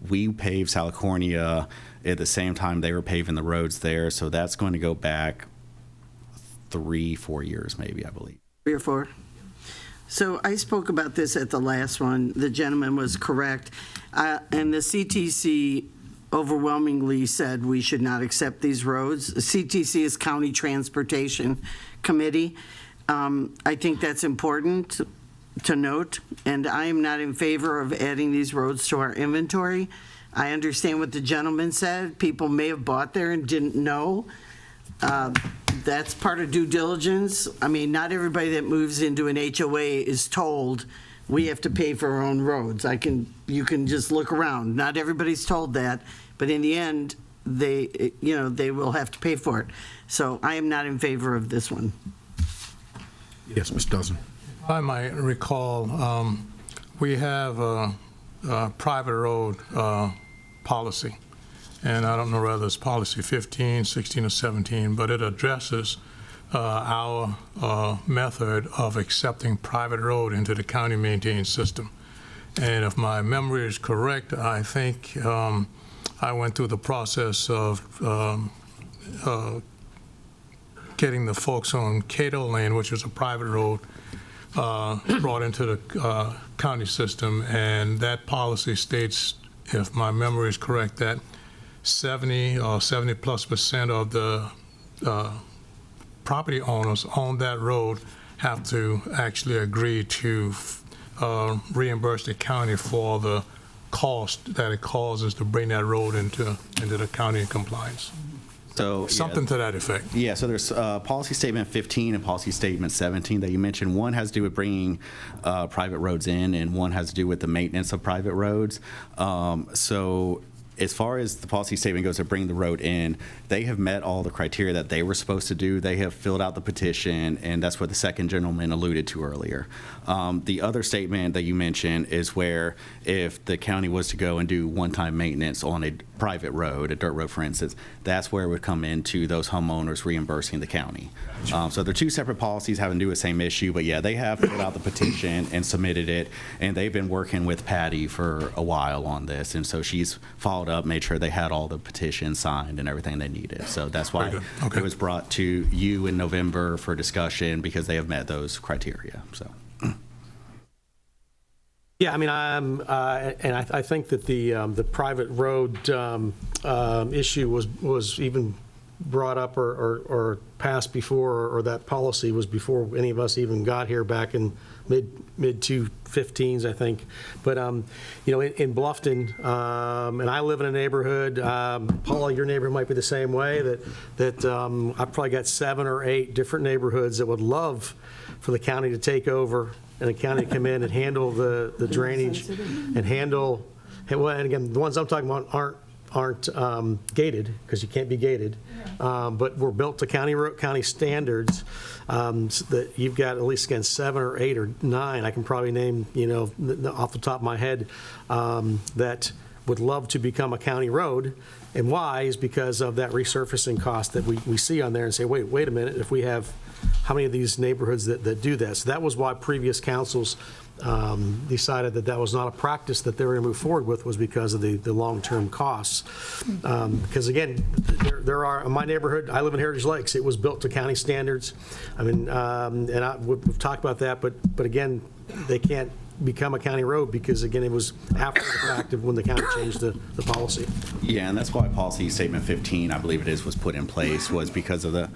We paved Salicornia at the same time they were paving the roads there, so that's going to go back 3-4 years, maybe, I believe. 3 or 4? So I spoke about this at the last one. The gentleman was correct. And the CTC overwhelmingly said we should not accept these roads. The CTC is County Transportation Committee. I think that's important to note, and I am not in favor of adding these roads to our inventory. I understand what the gentleman said. People may have bought there and didn't know. That's part of due diligence. I mean, not everybody that moves into an HOA is told we have to pay for our own roads. You can just look around. Not everybody's told that, but in the end, they will have to pay for it. So I am not in favor of this one. Yes, Mr. Dawson. I might recall, we have a private road policy, and I don't know whether it's policy 15, 16, or 17, but it addresses our method of accepting private road into the county maintained system. And if my memory is correct, I think I went through the process of getting the folks on Cato Lane, which is a private road, brought into the county system, and that policy states, if my memory is correct, that 70 or 70+% of the property owners on that road have to actually agree to reimburse the county for the cost that it causes to bring that road into the county compliance. So something to that effect. Yeah, so there's policy statement 15 and policy statement 17 that you mentioned. One has to do with bringing private roads in, and one has to do with the maintenance of private roads. So as far as the policy statement goes to bring the road in, they have met all the criteria that they were supposed to do. They have filled out the petition, and that's what the second gentleman alluded to earlier. The other statement that you mentioned is where if the county was to go and do one-time maintenance on private road, a dirt road, for instance, that's where it would come into those homeowners reimbursing the county. So they're two separate policies having to do with the same issue, but yeah, they have filled out the petition and submitted it, and they've been working with Patty for a while on this, and so she's followed up, made sure they had all the petitions signed and everything they needed. So that's why it was brought to you in November for discussion, because they have met those criteria. So. Yeah, I mean, I think that the private road issue was even brought up or passed before, or that policy was before any of us even got here back in mid 2015s, I think. But you know, in Bluffton, and I live in a neighborhood. Paula, your neighborhood might be the same way. That I've probably got 7 or 8 different neighborhoods that would love for the county to take over, and the county to come in and handle the drainage and handle. Well, and again, the ones I'm talking about aren't gated, because you can't be gated, but we're built to county standards, so that you've got at least, again, 7 or 8 or 9, I can probably name, you know, off the top of my head, that would love to become a county road. And why is because of that resurfacing cost that we see on there, and say, wait a minute, if we have how many of these neighborhoods that do that? So that was why previous councils decided that was not a practice that they were going to move forward with, was because of the long-term costs. Because again, there are, in my neighborhood, I live in Heritage Lakes, it was built to county standards. I mean, and we've talked about that, but again, they can't become a county road, because again, it was after the fact of when the county changed the policy. Yeah, and that's why policy statement 15, I believe it is, was put in place, was because of the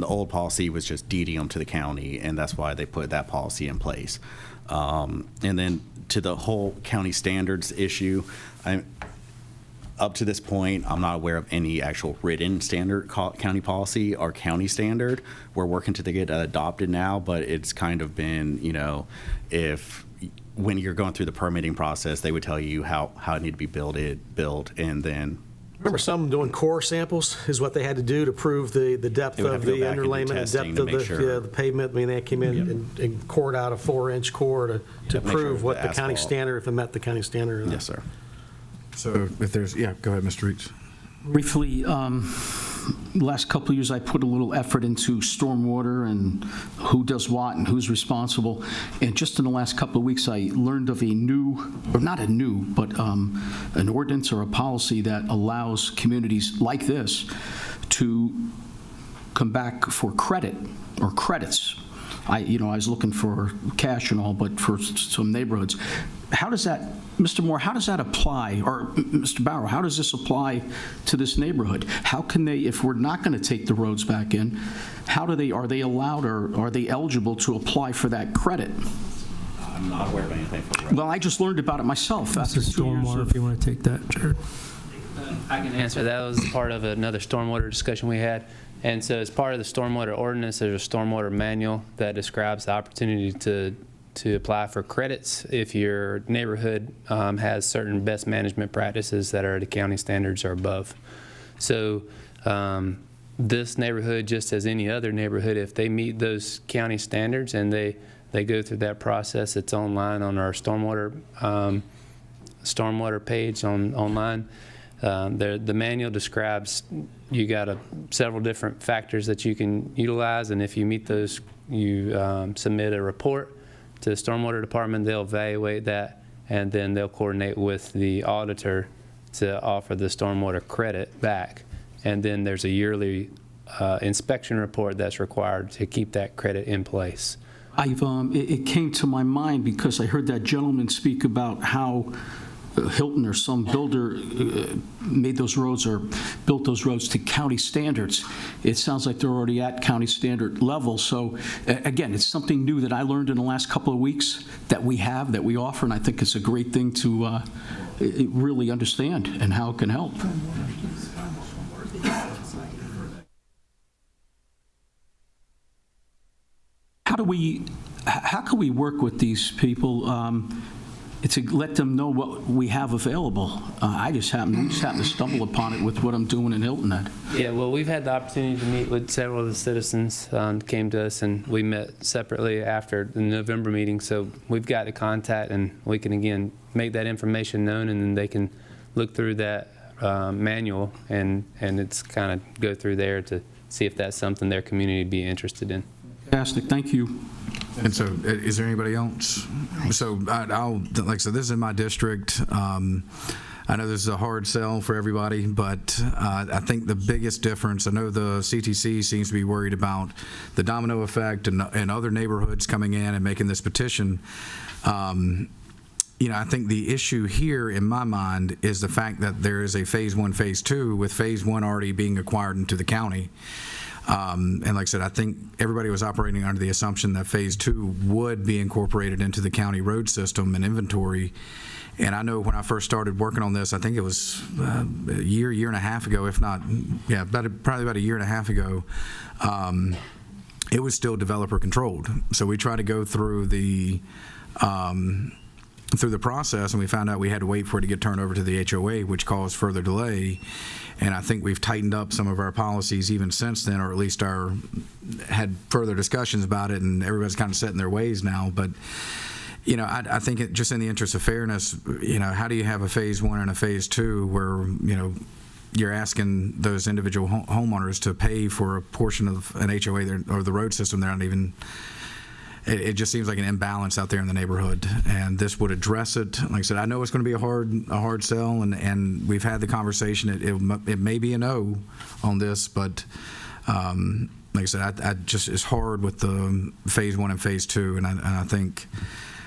old policy was just deeding them to the county, and that's why they put that policy in place. And then to the whole county standards issue, up to this point, I'm not aware of any actual written standard county policy or county standard. We're working to get adopted now, but it's kind of been, you know, when you're going through the permitting process, they would tell you how it need to be built, and then. Remember, some doing core samples is what they had to do to prove the depth of the underlayment, the depth of the pavement. I mean, they came in and cored out a 4-inch core to prove what the county standard, if it met the county standard or not. Yes, sir. So if there's, go ahead, Mr. Reeds. Briefly, last couple of years, I put a little effort into stormwater and who does what and who's responsible. And just in the last couple of weeks, I learned of but an ordinance or a policy that allows communities like this to come back for credit or credits. I was looking for cash and all, but for some neighborhoods. How does that, Mr. Moore, how does that apply, or Mr. Barrow, how does this apply to this neighborhood? How can they, if we're not going to take the roads back in, are they allowed, or are they eligible to apply for that credit? I'm not aware of anything for the road. Well, I just learned about it myself. That's a stormwater, if you want to take that, Jared. I can answer. That was part of another stormwater discussion we had. And so as part of the stormwater ordinance, there's a stormwater manual that describes the opportunity to apply for credits if your neighborhood has certain best management practices that are the county standards or above. So this neighborhood, just as any other neighborhood, if they meet those county standards and they go through that process, it's online on our stormwater page online. The manual describes you got several different factors that you can utilize, and if you meet those, you submit a report to the stormwater department. They'll evaluate that, and then they'll coordinate with the auditor to offer the stormwater credit back. And then there's a yearly inspection report that's required to keep that credit in place. It came to my mind because I heard that gentleman speak about how Hilton or some builder made those roads or built those roads to county standards. It sounds like they're already at county standard level. So again, it's something new that I learned in the last couple of weeks that we offer, and I think it's a great thing to really understand and how it can help. How can we work with these people to let them know what we have available? We just happened to stumble upon it with what I'm doing in Hilton Head. Yeah, well, we've had the opportunity to meet with several of the citizens came to us, and we met separately after the November meeting. So we've got the contact, and we can again make that information known, and then they can look through that manual, and it's kind of go through there to see if that's something their community would be interested in. Fantastic, thank you. And so, is there anybody else? So, I'll, like I said, this is in my district. I know this is a hard sell for everybody, but I think the biggest difference, I know the CTC seems to be worried about the domino effect and other neighborhoods coming in and making this petition. You know, I think the issue here in my mind is the fact that there is a phase 1, phase 2, with phase 1 already being acquired into the county. And like I said, I think everybody was operating under the assumption that phase 2 would be incorporated into the county road system and inventory. And I know when I first started working on this, I think it was a year and a half ago, if not, yeah, probably about a year and a half ago, it was still developer controlled. So we tried to go through the process, and we found out we had to wait for it to get turned over to the HOA, which caused further delay. And I think we've tightened up some of our policies even since then, or at least had further discussions about it, and everybody's kind of set in their ways now. But you know, I think just in the interest of fairness, you know, how do you have a phase 1 and a phase 2 where, you know, you're asking those individual homeowners to pay for a portion of an HOA or the road system? They're not even. It just seems like an imbalance out there in the neighborhood, and this would address it. Like I said, I know it's going to be a hard sell, and we've had the conversation. It may be a no on this, but like I said, I just it's hard with the phase 1 and phase 2, and I think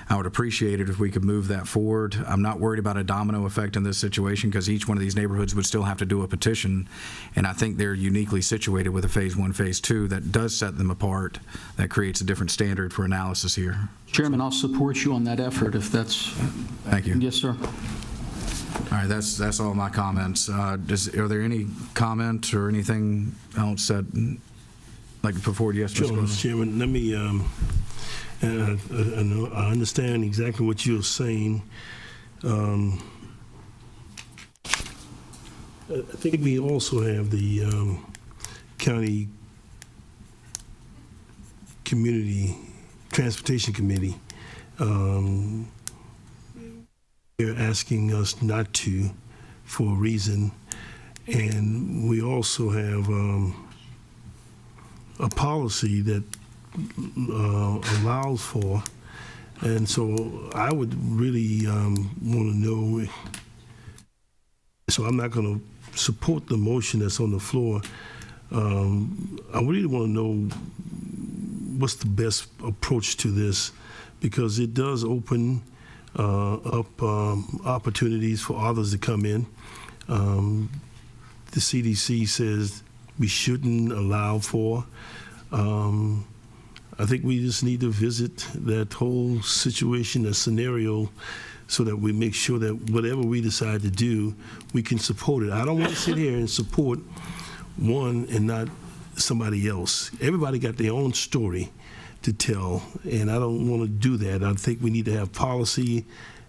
I would appreciate it if we could move that forward. I'm not worried about a domino effect in this situation because each one of these neighborhoods would still have to do a petition, and I think they're uniquely situated with a phase 1, phase 2 that does set them apart, that creates a different standard for analysis here. Chairman, I'll support you on that effort if that's... Thank you. Yes, sir. All right, that's all my comments. Are there any comment or anything else that like to put forward? Yes, Sure, Mr. Chairman, let me... I understand exactly what you're saying. I think we also have the county community transportation committee. They're asking us not to for a reason, and we also have a policy that allows for, and so I would really want to know, so I'm not going to support the motion that's on the floor. I really want to know what's the best approach to this, because it does open up opportunities for others to come in. The CDC says we shouldn't allow for. I think we just need to visit that whole situation, that scenario, so that we make sure that whatever we decide to do, we can support it. I don't want to sit here and support one and not somebody else. Everybody got their own story to tell, and I don't want to do that. I think we need to have policy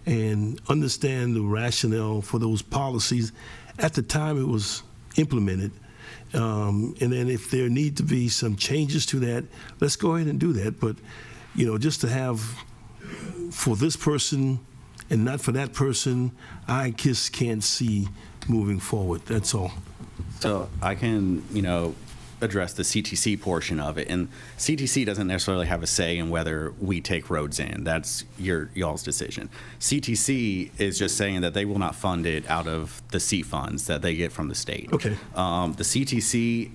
and understand the rationale for those policies at the time it was implemented. And then if there need to be some changes to that, let's go ahead and do that. But, you know, just to have for this person and not for that person, I just can't see moving forward. That's all. So I can, you know, address the CTC portion of it. And CTC doesn't necessarily have a say in whether we take roads in. That's y'all's decision. CTC is just saying that they will not fund it out of the C funds that they get from the state. Okay. The CTC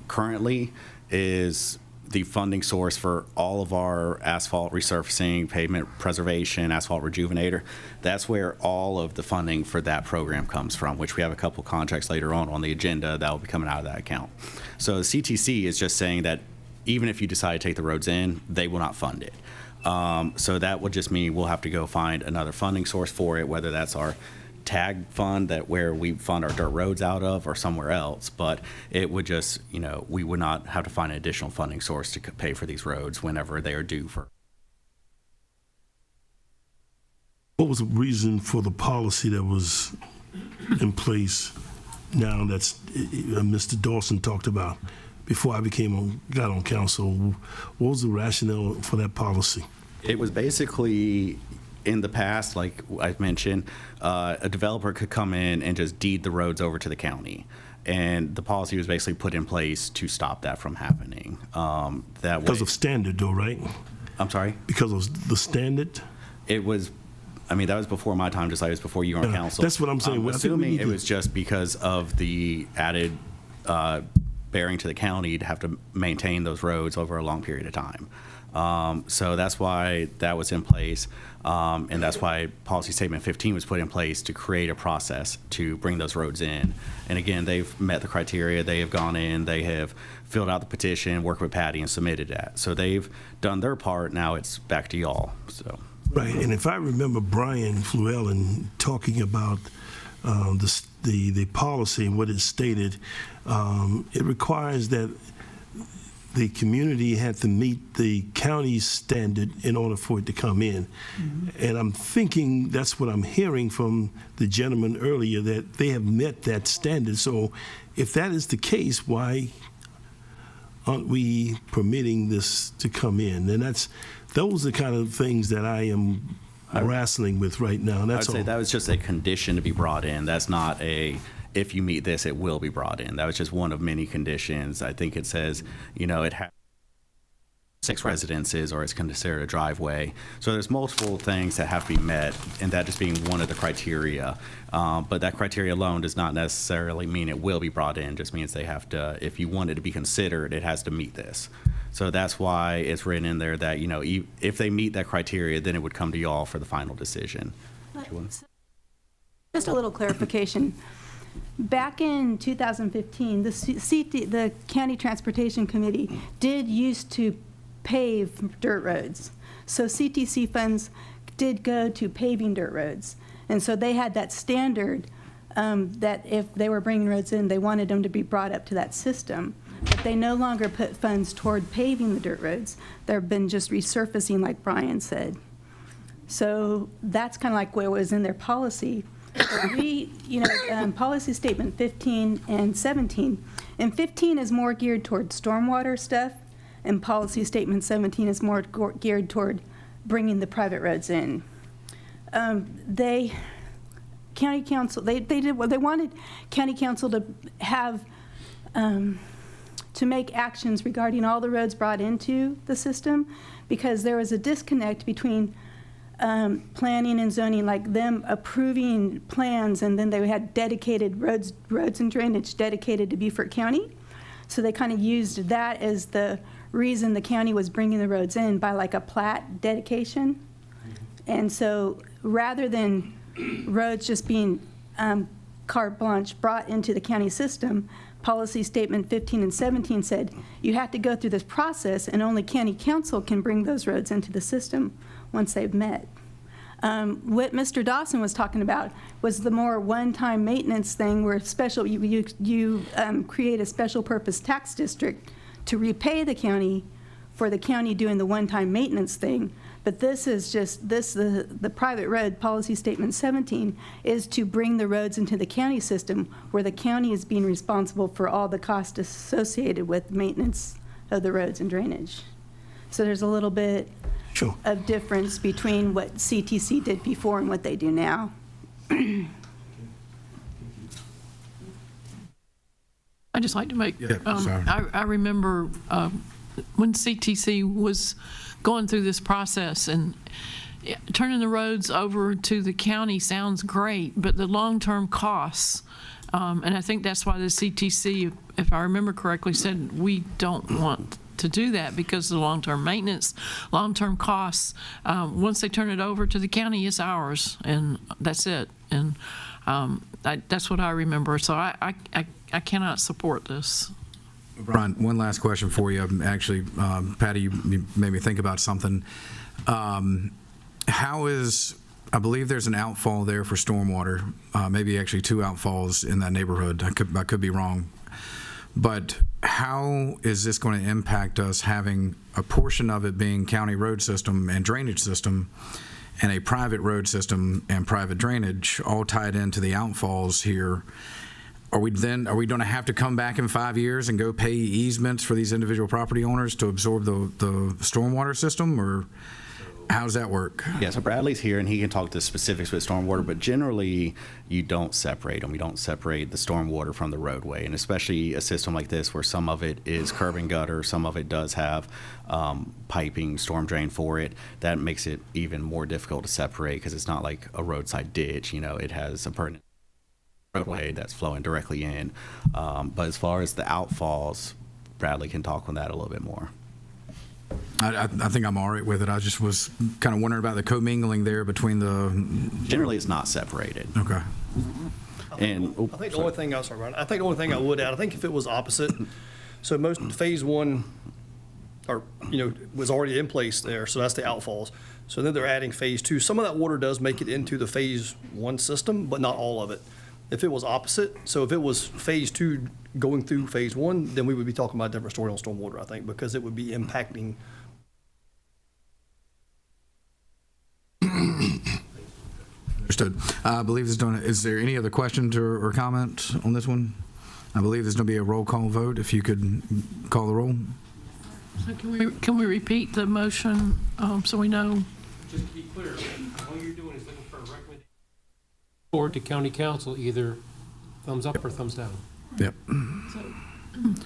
currently is the funding source for all of our asphalt resurfacing, pavement preservation, asphalt rejuvenator. That's where all of the funding for that program comes from, which we have a couple contracts later on the agenda that will be coming out of that account. So the CTC is just saying that even if you decide to take the roads in, they will not fund it. So that would just mean we'll have to go find another funding source for it, whether that's our tag fund that where we fund our dirt roads out of or somewhere else, but it would just, you know, we would not have to find an additional funding source to pay for these roads whenever they are due for. What was the reason for the policy that was in place now that's Mr. Dawson talked about before I got on council? What was the rationale for that policy? It was basically in the past, like I've mentioned, a developer could come in and just deed the roads over to the county. And the policy was basically put in place to stop that from happening. That Because way, of standard, though, right? I'm sorry? Because of the standard? It was, I mean, that was before my time, just like it was before you were on council. That's what I'm saying. I'm Well, I think we assuming need it to- was just because of the added bearing to the county to have to maintain those roads over a long period of time. So that's why that was in place, and that's why Policy Statement 15 was put in place to create a process to bring those roads in. And again, they've met the criteria. They have gone in. They have filled out the petition, worked with Patty, and submitted that. So they've done their part. Now it's back to y'all. So. Right, and if I remember Brian Fluellen talking about the policy and what it stated, it requires that the community had to meet the county's standard in order for it to come in. And I'm thinking, that's what I'm hearing from the gentleman earlier, that they have met that standard. So if that is the case, why aren't we permitting this to come in? And those are the kind of things that I am wrestling with right now. And that's I would say all. that was just a condition to be brought in. That's not a, if you meet this, it will be brought in. That was just one of many conditions. I think it says, you know, it has 6 residences or it's considered a driveway. So there's multiple things that have to be met, and that just being one of the criteria. But that criteria alone does not necessarily mean it will be brought in. Just means they have to, if you want it to be considered, it has to meet this. So that's why it's written in there that, you know, if they meet that criteria, then it would come to y'all for the final decision. Just a little clarification. Back in 2015, the County Transportation Committee did used to pave dirt roads. So CTC funds did go to paving dirt roads. And so they had that standard that if they were bringing roads in, they wanted them to be brought up to that system. But they no longer put funds toward paving the dirt roads. They've been just resurfacing, like Brian said. So that's kind of like what was in their policy. But we, you know, policy statement 15 and 17. And 15 is more geared toward stormwater stuff, and policy statement 17 is more geared toward bringing the private roads in. County council, they wanted county council to have, to make actions regarding all the roads brought into the system, because there was a disconnect between planning and zoning, like them approving plans, and then they had dedicated roads and drainage dedicated to Beaufort County. So they kind of used that as the reason the county was bringing the roads in, by like a plat dedication. And so rather than roads just being carte blanche brought into the county system, policy statement 15 and 17 said you have to go through this process, and only county council can bring those roads into the system once they've met. What Mr. Dawson was talking about was the more one-time maintenance thing, where you create a special purpose tax district to repay the county for the county doing the one-time maintenance thing. But this is just, the private road, policy statement 17, is to bring the roads into the county system, where the county is being responsible for all the costs associated with maintenance of the roads and drainage. So there's a little bit of difference between what CTC did before and what they do now. I just like to make, sorry. I remember when CTC was going through this process, and turning the roads over to the county sounds great, but the long-term costs, and I think that's why the CTC, if I remember correctly, said we don't want to do that because of the long-term maintenance, long-term costs. Once they turn it over to the county, it's ours, and that's it. And that's what I remember. So I cannot support this. Brian, one last question for you. Actually, Patty, you made me think about something. How is, I believe there's an outfall there for stormwater, maybe actually 2 outfalls in that neighborhood. I could be wrong. But how is this going to impact us, having a portion of it being county road system and drainage system, and a private road system and private drainage all tied into the outfalls here? Are we going to have to come back in 5 years and go pay easements for these individual property owners to absorb the stormwater system, or How's that work? Yeah, so Bradley's here, and he can talk to specifics with stormwater, but generally, you don't separate them. You don't separate the stormwater from the roadway, and especially a system like this where some of it is curb and gutter, some of it does have piping, storm drain for it. That makes it even more difficult to separate because it's not like a roadside ditch. It has a pertinent roadway that's flowing directly in. But as far as the outfalls, Bradley can talk on that a little bit more. I think I'm all right with it. I just was kind of wondering about the commingling there between the... Generally, it's not separated. Okay. And I think the only thing I would add, I think if it was opposite, so most phase one was already in place there, so that's the outfalls. So then they're adding phase two. Some of that water does make it into the phase one system, but not all of it. If it was opposite, so if it was phase two going through phase one, then we would be talking about a different story on stormwater, I think, because it would be impacting. Understood. I believe is there any other questions or comments on this one? I believe there's going to be a roll call vote. If you could call the roll. So can we repeat the motion so we know? Just to be clear, all you're doing is looking for a recommendation forward to county council, either thumbs up or thumbs down. Yep.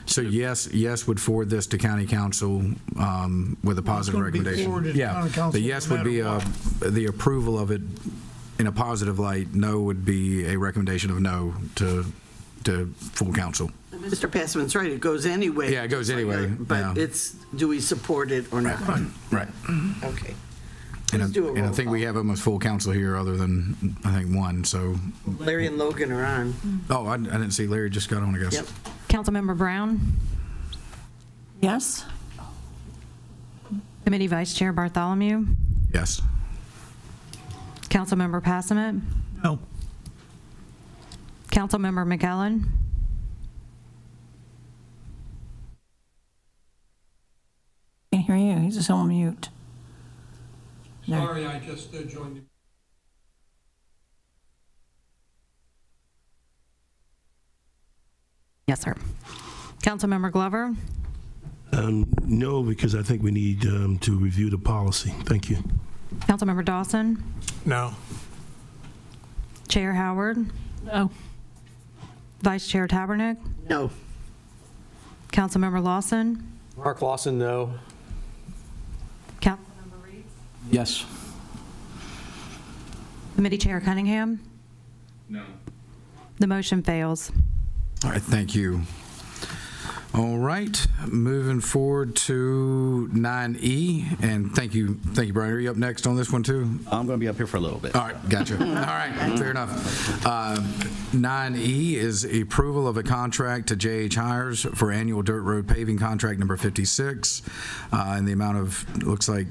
So yes would forward this to county council with a positive recommendation. Yeah, the yes would be the approval of it in a positive light. No would be a recommendation of no to full council. Mr. Passman's right, it goes anyway. Yeah, it goes anyway. But it's, do we support it or not? Right. Okay. And Let's do a roll I think we have almost full council here other than, I think, one, so. Larry and Logan are on. Oh, I didn't see Larry just got on, I guess. Yep. Councilmember Brown? Yes? Committee Vice Chair Bartholomew? Yes. Councilmember Passamet? No. Councilmember McKellen? Can't hear you, he's just on mute. Sorry, I just joined the... Yes, sir. Councilmember Glover? No, because I think we need to review the policy. Thank you. Councilmember Dawson? No. Chair Howard? No. Vice Chair Tabernick? No. Councilmember Lawson? Mark Lawson, no. Councilmember Reeves? Yes. Committee Chair Cunningham? No. The motion fails. All right, thank you. All right, moving forward to 9E, and thank you, Brian. Are you up next on this one too? I'm going to be up here for a little bit. All right, gotcha. All right, fair enough. 9E is approval of a contract to JH Hires for annual dirt road paving contract number 56, in the amount of, looks like,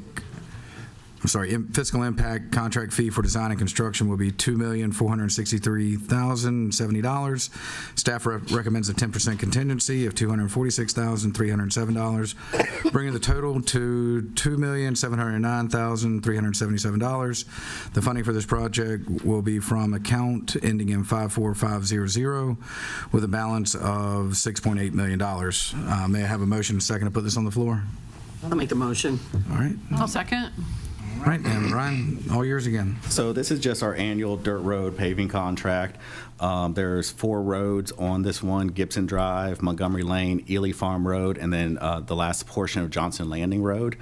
fiscal impact contract fee for design and construction will be $2,463,070. Staff recommends a 10% contingency of $246,307, bringing the total to $2,709,377. The funding for this project will be from account ending in 54500 with a balance of $6.8 million. May I have a motion and a second to put this on the floor? I'll make the motion. All right. I'll second. All right, and Ryan, all yours again. So this is just our annual dirt road paving contract. There's 4 roads on this one: Gibson Drive, Montgomery Lane, Ely Farm Road, and then the last portion of Johnson Landing Road.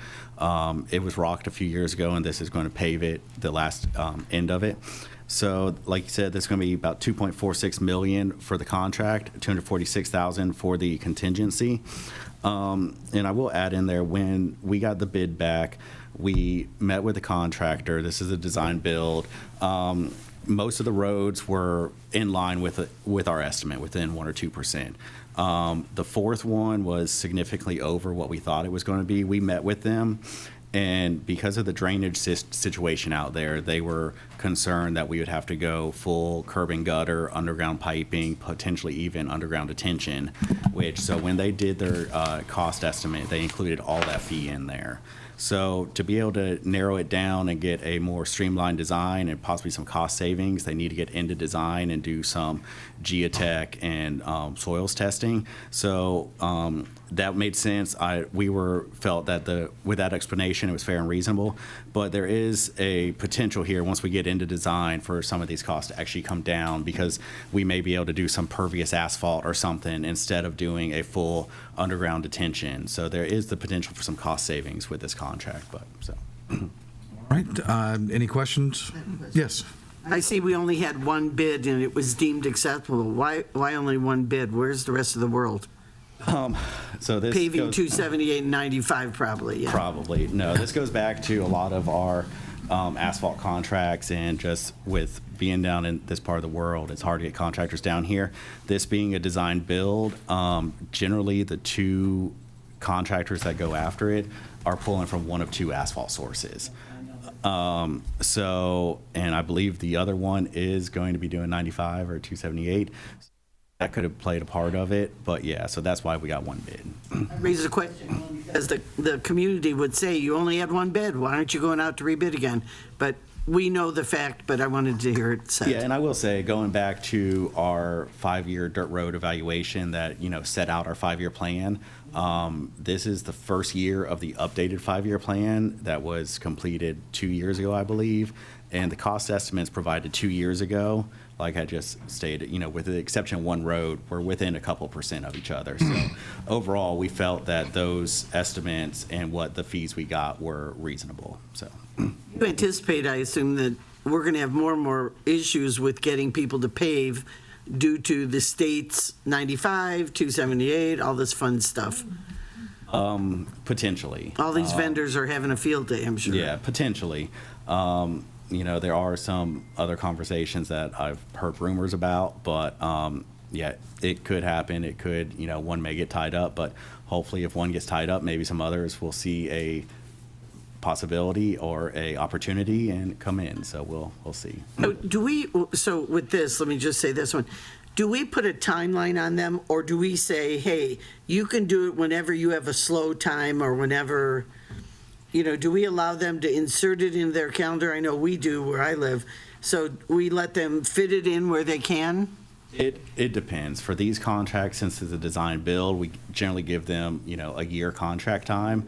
It was rocked a few years ago, and this is going to pave it, the last end of it. So, like you said, there's going to be about $2.46 million for the contract, $246,000 for the contingency. And I will add in there, when we got the bid back, we met with the contractor. This is a design build. Most of the roads were in line with our estimate, within 1 or 2%. The fourth one was significantly over what we thought it was going to be. We met with them, and because of the drainage situation out there, they were concerned that we would have to go full curb and gutter, underground piping, potentially even underground detention, so when they did their cost estimate, they included all that fee in there. So to be able to narrow it down and get a more streamlined design and possibly some cost savings, they need to get into design and do some geotech and soils testing. So that made sense. We felt that with that explanation, it was fair and reasonable. But there is a potential here, once we get into design, for some of these costs to actually come down, because we may be able to do some pervious asphalt or something instead of doing a full underground detention. So there is the potential for some cost savings with this contract, but so. All right, any questions? Yes. I see we only had one bid and it was deemed acceptable. Why only one bid? Where's the rest of the world? So this Paving goes- 278 and 95 probably, yeah. Probably. No, this goes back to a lot of our asphalt contracts, and just with being down in this part of the world, it's hard to get contractors down here. This being a design build, generally the two contractors that go after it are pulling from one of two asphalt sources. So, and I believe the other one is going to be doing 95 or 278. That could have played a part of it, but yeah, so that's why we got one bid. Raises a question, as the community would say, you only had one bid, why aren't you going out to rebid again? But we know the fact, but I wanted to hear it said. Yeah, and I will say, going back to our 5-year dirt road evaluation that, set out our 5-year plan, this is the first year of the updated 5-year plan that was completed 2 years ago, I believe, and the cost estimates provided 2 years ago, like I just stated, with the exception of one road, we're within a couple % of each other. So overall, we felt that those estimates and what the fees we got were reasonable, so. You anticipate, I assume, that we're going to have more and more issues with getting people to pave due to the state's 95, 278, all this fun stuff. Potentially. All these vendors are having a field day, I'm sure. Yeah, potentially. There are some other conversations that I've heard rumors about, but yeah, it could happen. It could, one may get tied up, but hopefully if one gets tied up, maybe some others will see a possibility or a opportunity and come in. So we'll see. So with this, let me just say this one. Do we put a timeline on them, or do we say, hey, you can do it whenever you have a slow time, or whenever, do we allow them to insert it in their calendar? I know we do where I live. So we let them fit it in where they can? It depends. For these contracts, since it's a design build, we generally give them, a year contract time,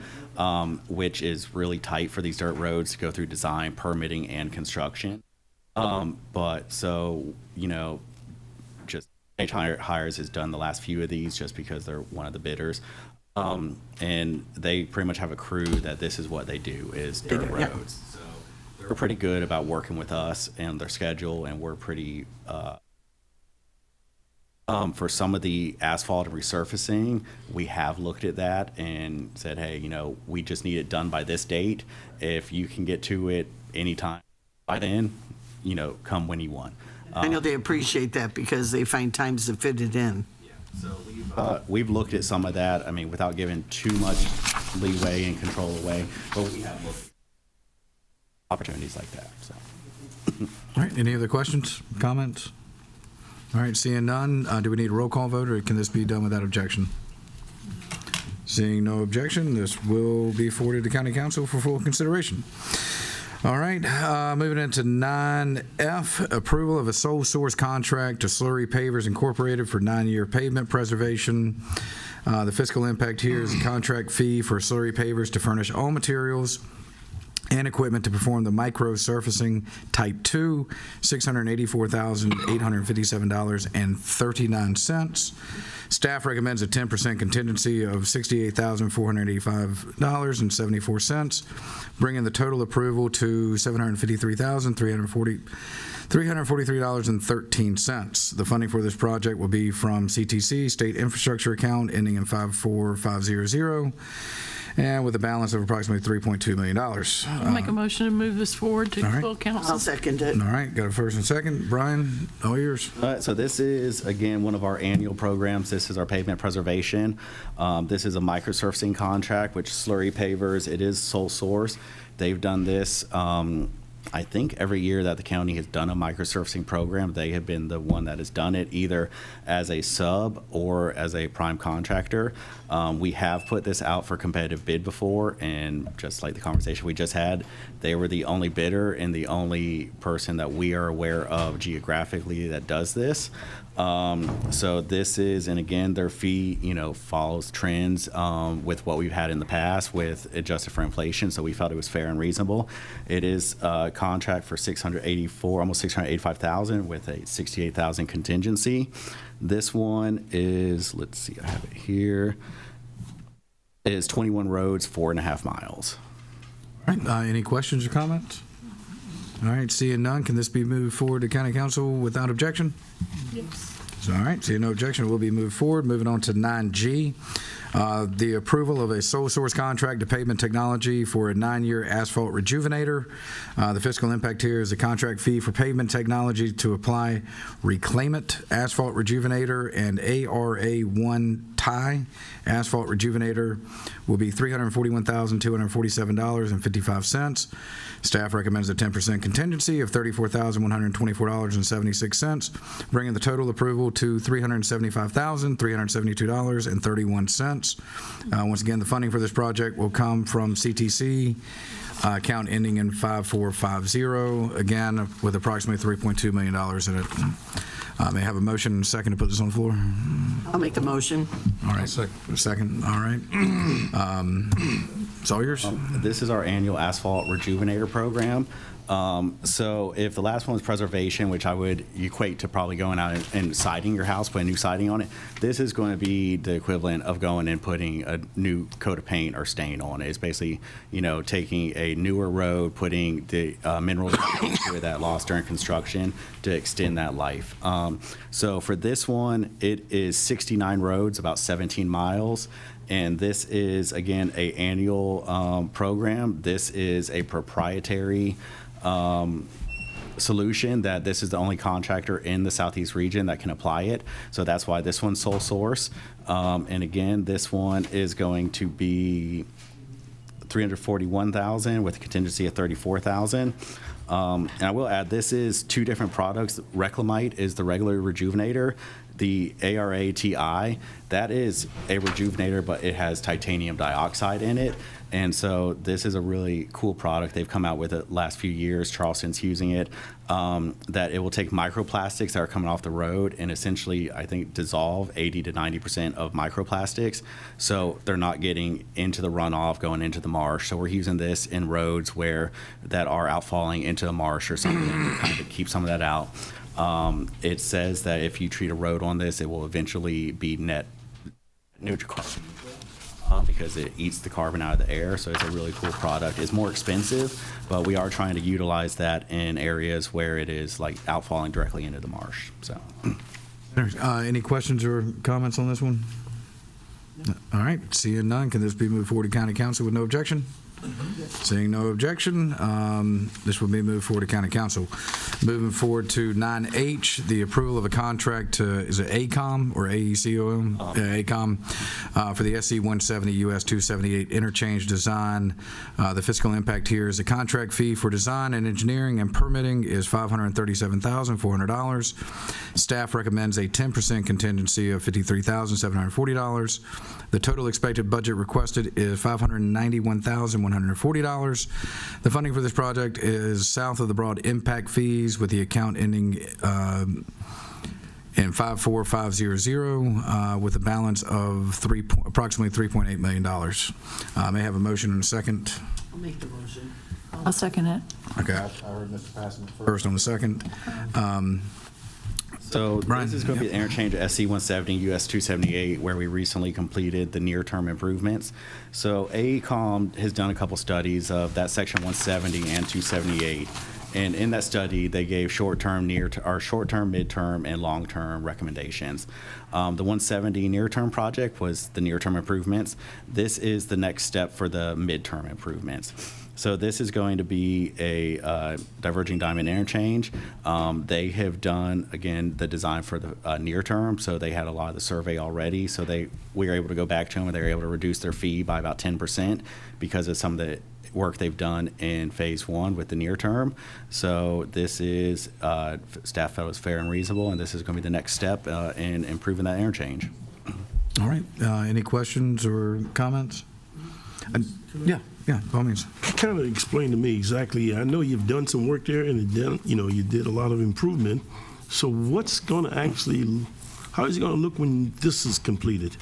which is really tight for these dirt roads to go through design, permitting, and construction. But so, just H Hires has done the last few of these just because they're one of the bidders. And they pretty much have a crew that this is what they do, is dirt roads. So they're pretty good about working with us and their schedule, and we're pretty, for some of the asphalt and resurfacing, we have looked at that and said, hey, we just need it done by this date. If you can get to it anytime by then, come when you want. I know they appreciate that because they find times to fit it in. So we've looked at some of that, without giving too much leeway and control away, but we have looked at opportunities like that, so. All right, any other questions, comments? All right, seeing none, do we need a roll call vote, or can this be done without objection? Seeing no objection, this will be forwarded to County Council for full consideration. All right, moving into 9F, approval of a sole source contract to Slurry Pavers Incorporated for 9-year pavement preservation. The fiscal impact here is a contract fee for Slurry Pavers to furnish all materials and equipment to perform the micro surfacing Type 2, $684,857.39. Staff recommends a 10% contingency of $68,485.74, bringing the total approval to $753,343.13. The funding for this project will be from CTC, State Infrastructure Account, ending in 54500. And with a balance of approximately $3.2 million. I'll make a motion to move this forward to full council. I'll second it. All right, got a first and second. Brian, all yours. All right, so this is, again, one of our annual programs. This is our pavement preservation. This is a microsurfacing contract, which Slurry Pavers, it is sole source. They've done this, I think every year that the county has done a microsurfacing program, they have been the one that has done it either as a sub or as a prime contractor. We have put this out for competitive bid before, and just like the conversation we just had, they were the only bidder and the only person that we are aware of geographically that does this. So this is, and again, their fee, follows trends with what we've had in the past with adjusted for inflation. So we felt it was fair and reasonable. It is a contract for almost $685,000 with a $68,000 contingency. This one is, let's see, I have it here, is 21 roads, 4.5 miles. All right, any questions or comments? All right, seeing none, can this be moved forward to County Council without objection? Yes. All right, seeing no objection, it will be moved forward. Moving on to 9G, the approval of a sole source contract to Pavement Technology for a 9-year asphalt rejuvenator. The fiscal impact here is a contract fee for Pavement Technology to apply Reclaim It asphalt rejuvenator and ARA1 tie asphalt rejuvenator will be $341,247.55. Staff recommends a 10% contingency of $34,124.76, bringing the total approval to $375,372.31. Once again, the funding for this project will come from CTC, account ending in 5450, again, with approximately $3.2 million in it. May I have a motion and a second to put this on the floor? I'll make the motion. All right, second, all right. It's all yours. This is our annual asphalt rejuvenator program. So if the last one was preservation, which I would equate to probably going out and siding your house, putting new siding on it, this is going to be the equivalent of going and putting a new coat of paint or stain on it. It's basically, taking a newer road, putting the minerals into it that lost during construction to extend that life. So for this one, it is 69 roads, about 17 miles. And this is, again, an annual program. This is a proprietary solution that this is the only contractor in the Southeast region that can apply it. So that's why this one's sole source. And again, this one is going to be $341,000 with a contingency of $34,000. And I will add, this is two different products. Reclamite is the regular rejuvenator. The ARA-TI, that is a rejuvenator, but it has titanium dioxide in it. And so this is a really cool product they've come out with the last few years. Charleston's using it, that it will take microplastics that are coming off the road and essentially, I think, dissolve 80 to 90% of microplastics. So they're not getting into the runoff, going into the marsh. So we're using this in roads that are outfalling into the marsh or something to kind of keep some of that out. It says that if you treat a road on this, it will eventually be net neutral carbon because it eats the carbon out of the air. So it's a really cool product. It's more expensive, but we are trying to utilize that in areas where it is like outfalling directly into the marsh. So, any questions or comments on this one? All right, seeing none, can this be moved forward to County Council with no objection? Seeing no objection, this will be moved forward to County Council. Moving forward to 9H, the approval of a contract to, is it AECOM or AECOM? AECOM for the SC 170 US 278 interchange design. The fiscal impact here is a contract fee for design and engineering and permitting is $537,400. Staff recommends a 10% contingency of $53,740. The total expected budget requested is $591,140. The funding for this project is south of the broad impact fees with the account ending in 54500 with a balance of approximately $3.8 million. May I have a motion and a second? I'll make the motion. I'll second it. Okay. I heard Mr. Passman first on the second. So this is going to be the interchange of SC 170, US 278, where we recently completed the near-term improvements. So AECOM has done a couple studies of that section 170 and 278. And in that study, they gave short-term, midterm, and long-term recommendations. The 170 near-term project was the near-term improvements. This is the next step for the midterm improvements. So this is going to be a diverging diamond interchange. They have done, again, the design for the near term, so they had a lot of the survey already. So we were able to go back to them and they were able to reduce their fee by about 10% because of some of the work they've done in phase one with the near term. So this is, staff felt it was fair and reasonable, and this is going to be the next step in improving that interchange. All right, any questions or comments? Yeah, by all means. Kind of explain to me exactly. I know you've done some work there, and you did a lot of improvement. So what's going to actually, how is it going to look when this is completed?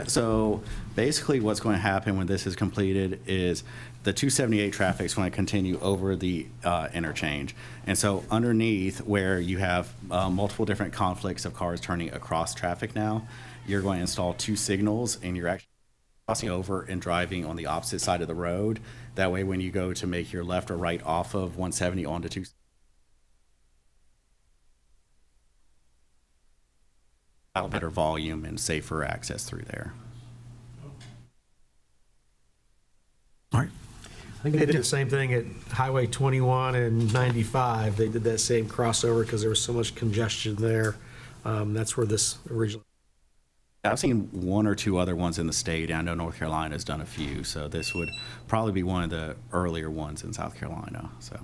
So basically what's going to happen when this is completed is the 278 traffic is going to continue over the interchange. And so underneath where you have multiple different conflicts of cars turning across traffic now, you're going to install 2 signals, and you're actually crossing over and driving on the opposite side of the road. That way when you go to make your left or right off of 170 onto 2, better volume and safer access through there. All right. I think they did the same thing at Highway 21 and 95. They did that same crossover because there was so much congestion there. That's where this originally. I've seen 1 or 2 other ones in the state. I know North Carolina's done a few, so this would probably be one of the earlier ones in South Carolina. So,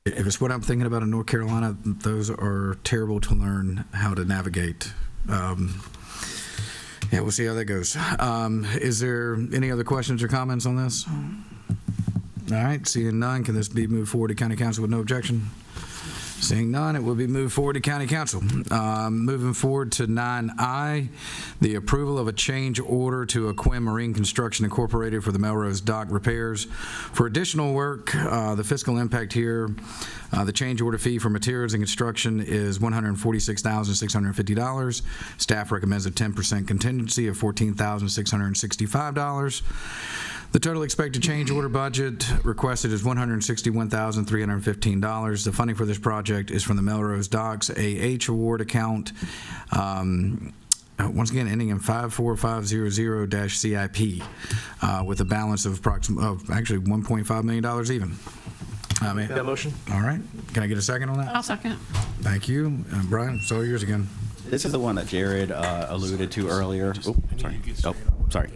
if it's what I'm thinking about in North Carolina, those are terrible to learn how to navigate. Yeah, we'll see how that goes. Is there any other questions or comments on this? All right, seeing none, can this be moved forward to County Council with no objection? Seeing none, it will be moved forward to County Council. Moving forward to 9I, the approval of a change order to Aquim Marine Construction Incorporated for the Melrose Dock repairs. For additional work, the fiscal impact here, the change order fee for materials and construction is $146,650. Staff recommends a 10% contingency of $14,665. The total expected change order budget requested is $161,315. The funding for this project is from the Melrose Docks AH Award account, once again ending in 54500-CIP, with a balance of actually $1.5 million even. That motion. All right. Can I get a second on that? I'll second. Thank you. Brian, it's all yours again. this is the one that Jared alluded to earlier. Oh, sorry. Oh, sorry.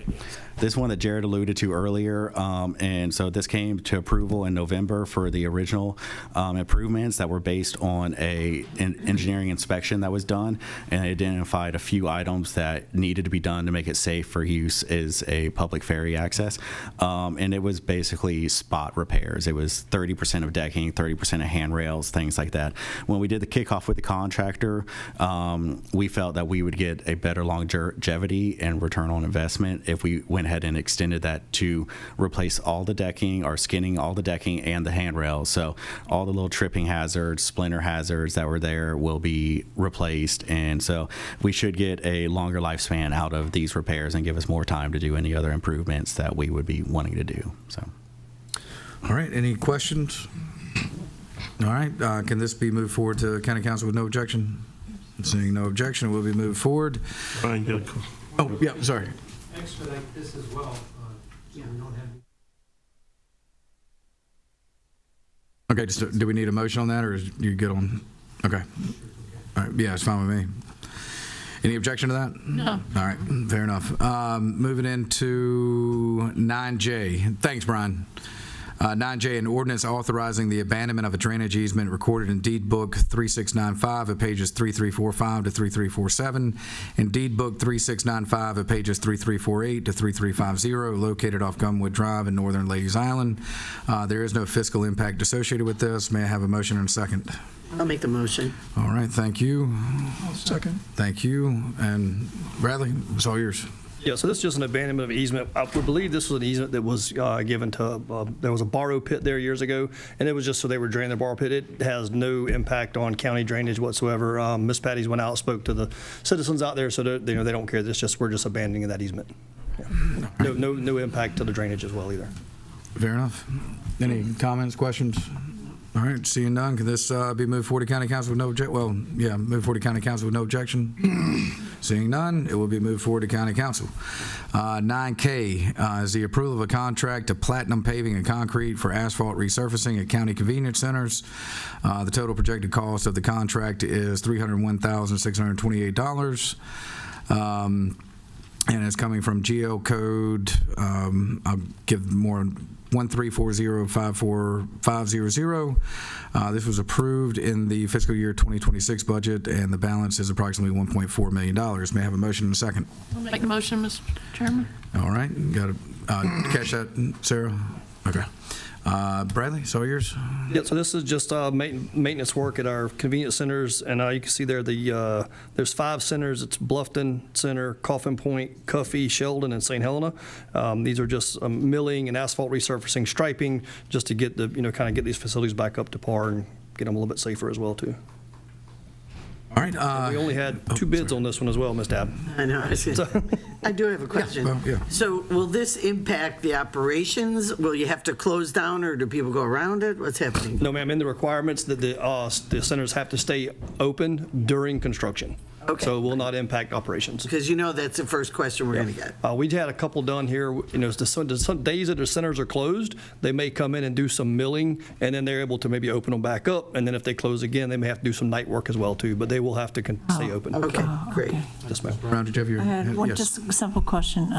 This one that Jared alluded to earlier, and so this came to approval in November for the original improvements that were based on an engineering inspection that was done, and it identified a few items that needed to be done to make it safe for use as a public ferry access, and it was basically spot repairs. It was 30% of decking, 30% of handrails, things like that. When we did the kickoff with the contractor, we felt that we would get a better longevity and return on investment if we went ahead and extended that to replace all the decking, or skinning all the decking and the handrails. So all the little tripping hazards, splinter hazards that were there will be replaced, and so we should get a longer lifespan out of these repairs and give us more time to do any other improvements that we would be wanting to do. So, all right, any questions? All right, can this be moved forward to County Council with no objection? Seeing no objection, it will be moved forward. Oh, yeah, sorry. Expedite this as well, so we don't have. Okay, just, do we need a motion on that, or is you good on? Okay. All right, yeah, it's fine with me. Any objection to that? No. All right, fair enough. Moving into 9J. Thanks, Brian. 9J, an ordinance authorizing the abandonment of a drainage easement recorded in Deed Book 3695 at pages 3345 to 3347, and Deed Book 3695 at pages 3348 to 3350, located off Gumwood Drive in northern Ladies Island. There is no fiscal impact associated with this. May I have a motion and a second? I'll make the motion. All right, thank you. I'll second. Thank you. And Bradley, it's all yours. Yeah, so this is just an abandonment of easement. I would believe this was an easement that was given to, there was a borrow pit there years ago, and it was just so they were draining the borrow pit. It has no impact on county drainage whatsoever. Miss Patty's went out, spoke to the citizens out there, so they don't care. We're just abandoning that easement. Yeah. No impact to the drainage as well either. Fair enough. Any comments, questions? All right, seeing none, can this be moved forward to County Council with no objection? Well, yeah, move forward to County Council with no objection. Seeing none, it will be moved forward to County Council. 9K is the approval of a contract to Platinum Paving and Concrete for asphalt resurfacing at county convenience centers. The total projected cost of the contract is $301,628. And it's coming from GL code, I'll give more, 134054500. This was approved in the fiscal year 2026 budget, and the balance is approximately $1.4 million. May I have a motion in a second? I'll make the motion, Mr. Chairman. All right, got to catch that, Sarah? Okay. Bradley, it's all yours. Yeah, so this is just maintenance work at our convenience centers, and you can see there there's 5 centers. It's Bluffton Center, Coffin Point, Cuffy, Sheldon, and St. Helena. These are just milling and asphalt resurfacing, striping, just to get kind of get these facilities back up to par and get them a little bit safer as well too. All right. We only had 2 bids on this one as well, Ms. Dab. I know. I do have a question. So will this impact the operations? Will you have to close down, or do people go around it? What's happening? No, ma'am. In the requirements that the centers have to stay open during construction. Okay. So it will not impact operations. Because that's the first question we're going to get. We had a couple done here. Some days that the centers are closed, they may come in and do some milling, and then they're able to maybe open them back up. And then if they close again, they may have to do some night work as well too. But they will have to stay open. Okay, great. Yes, ma'am. Brown, did you have your? I had one yes. just a simple question.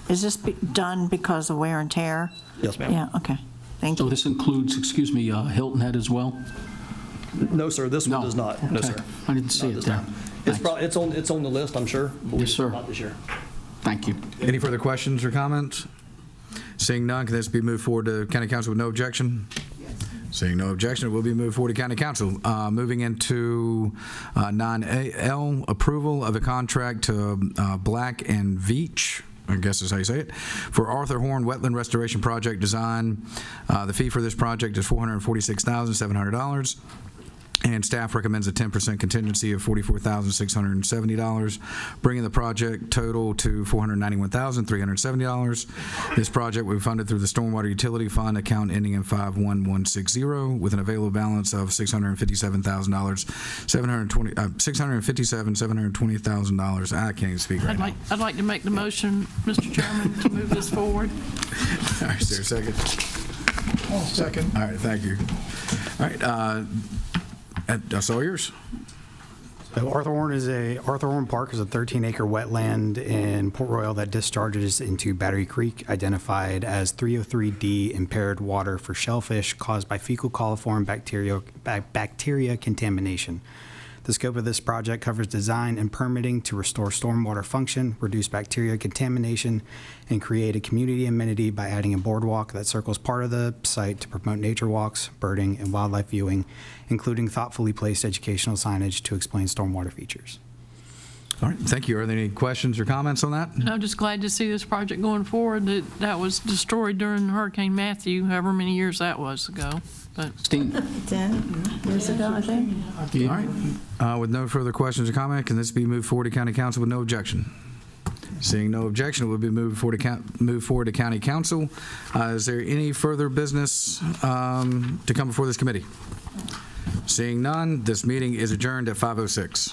Is this done because of wear and tear? Yes, ma'am. Yeah, okay. Thank So you. this includes, Hilton Head as well? No, sir. This one does not. No, Okay. sir. I didn't see No, it does there. not. It's on the list, I'm sure. But Yes, sir. Not this year. Thank you. Any further questions or comments? Seeing none, can this be moved forward to County Council with no objection? Seeing no objection, it will be moved forward to County Council. Moving into 9L, approval of a contract to Black and Veatch, I guess is how you say it, for Arthur Horn Wetland Restoration Project design. The fee for this project is $446,700. And staff recommends a 10% contingency of $44,670, bringing the project total to $491,370. This project will be funded through the Stormwater Utility Fund account ending in 51160 with an available balance of $657,000, $720,000. I can't even speak right now. I'd like to make the motion, Mr. Chairman, to move this forward. All right, is there a second? Second. All right, thank you. All right, that's all yours. So Arthur Horn Park is a 13-acre wetland in Port Royal that discharges into Battery Creek, identified as 303D impaired water for shellfish caused by fecal coliform bacteria contamination. The scope of this project covers design and permitting to restore stormwater function, reduce bacteria contamination, and create a community amenity by adding a boardwalk that circles part of the site to promote nature walks, birding, and wildlife viewing, including thoughtfully placed educational signage to explain stormwater features. All right, thank you. Are there any questions or comments on that? I'm just glad to see this project going forward. That was destroyed during Hurricane Matthew, however many years that was ago. But 10 years ago, I think. All right. With no further questions or comment, can this be moved forward to County Council with no objection? Seeing no objection, it will be moved forward to County Council. Is there any further business to come before this committee? Seeing none, this meeting is adjourned at 5:06.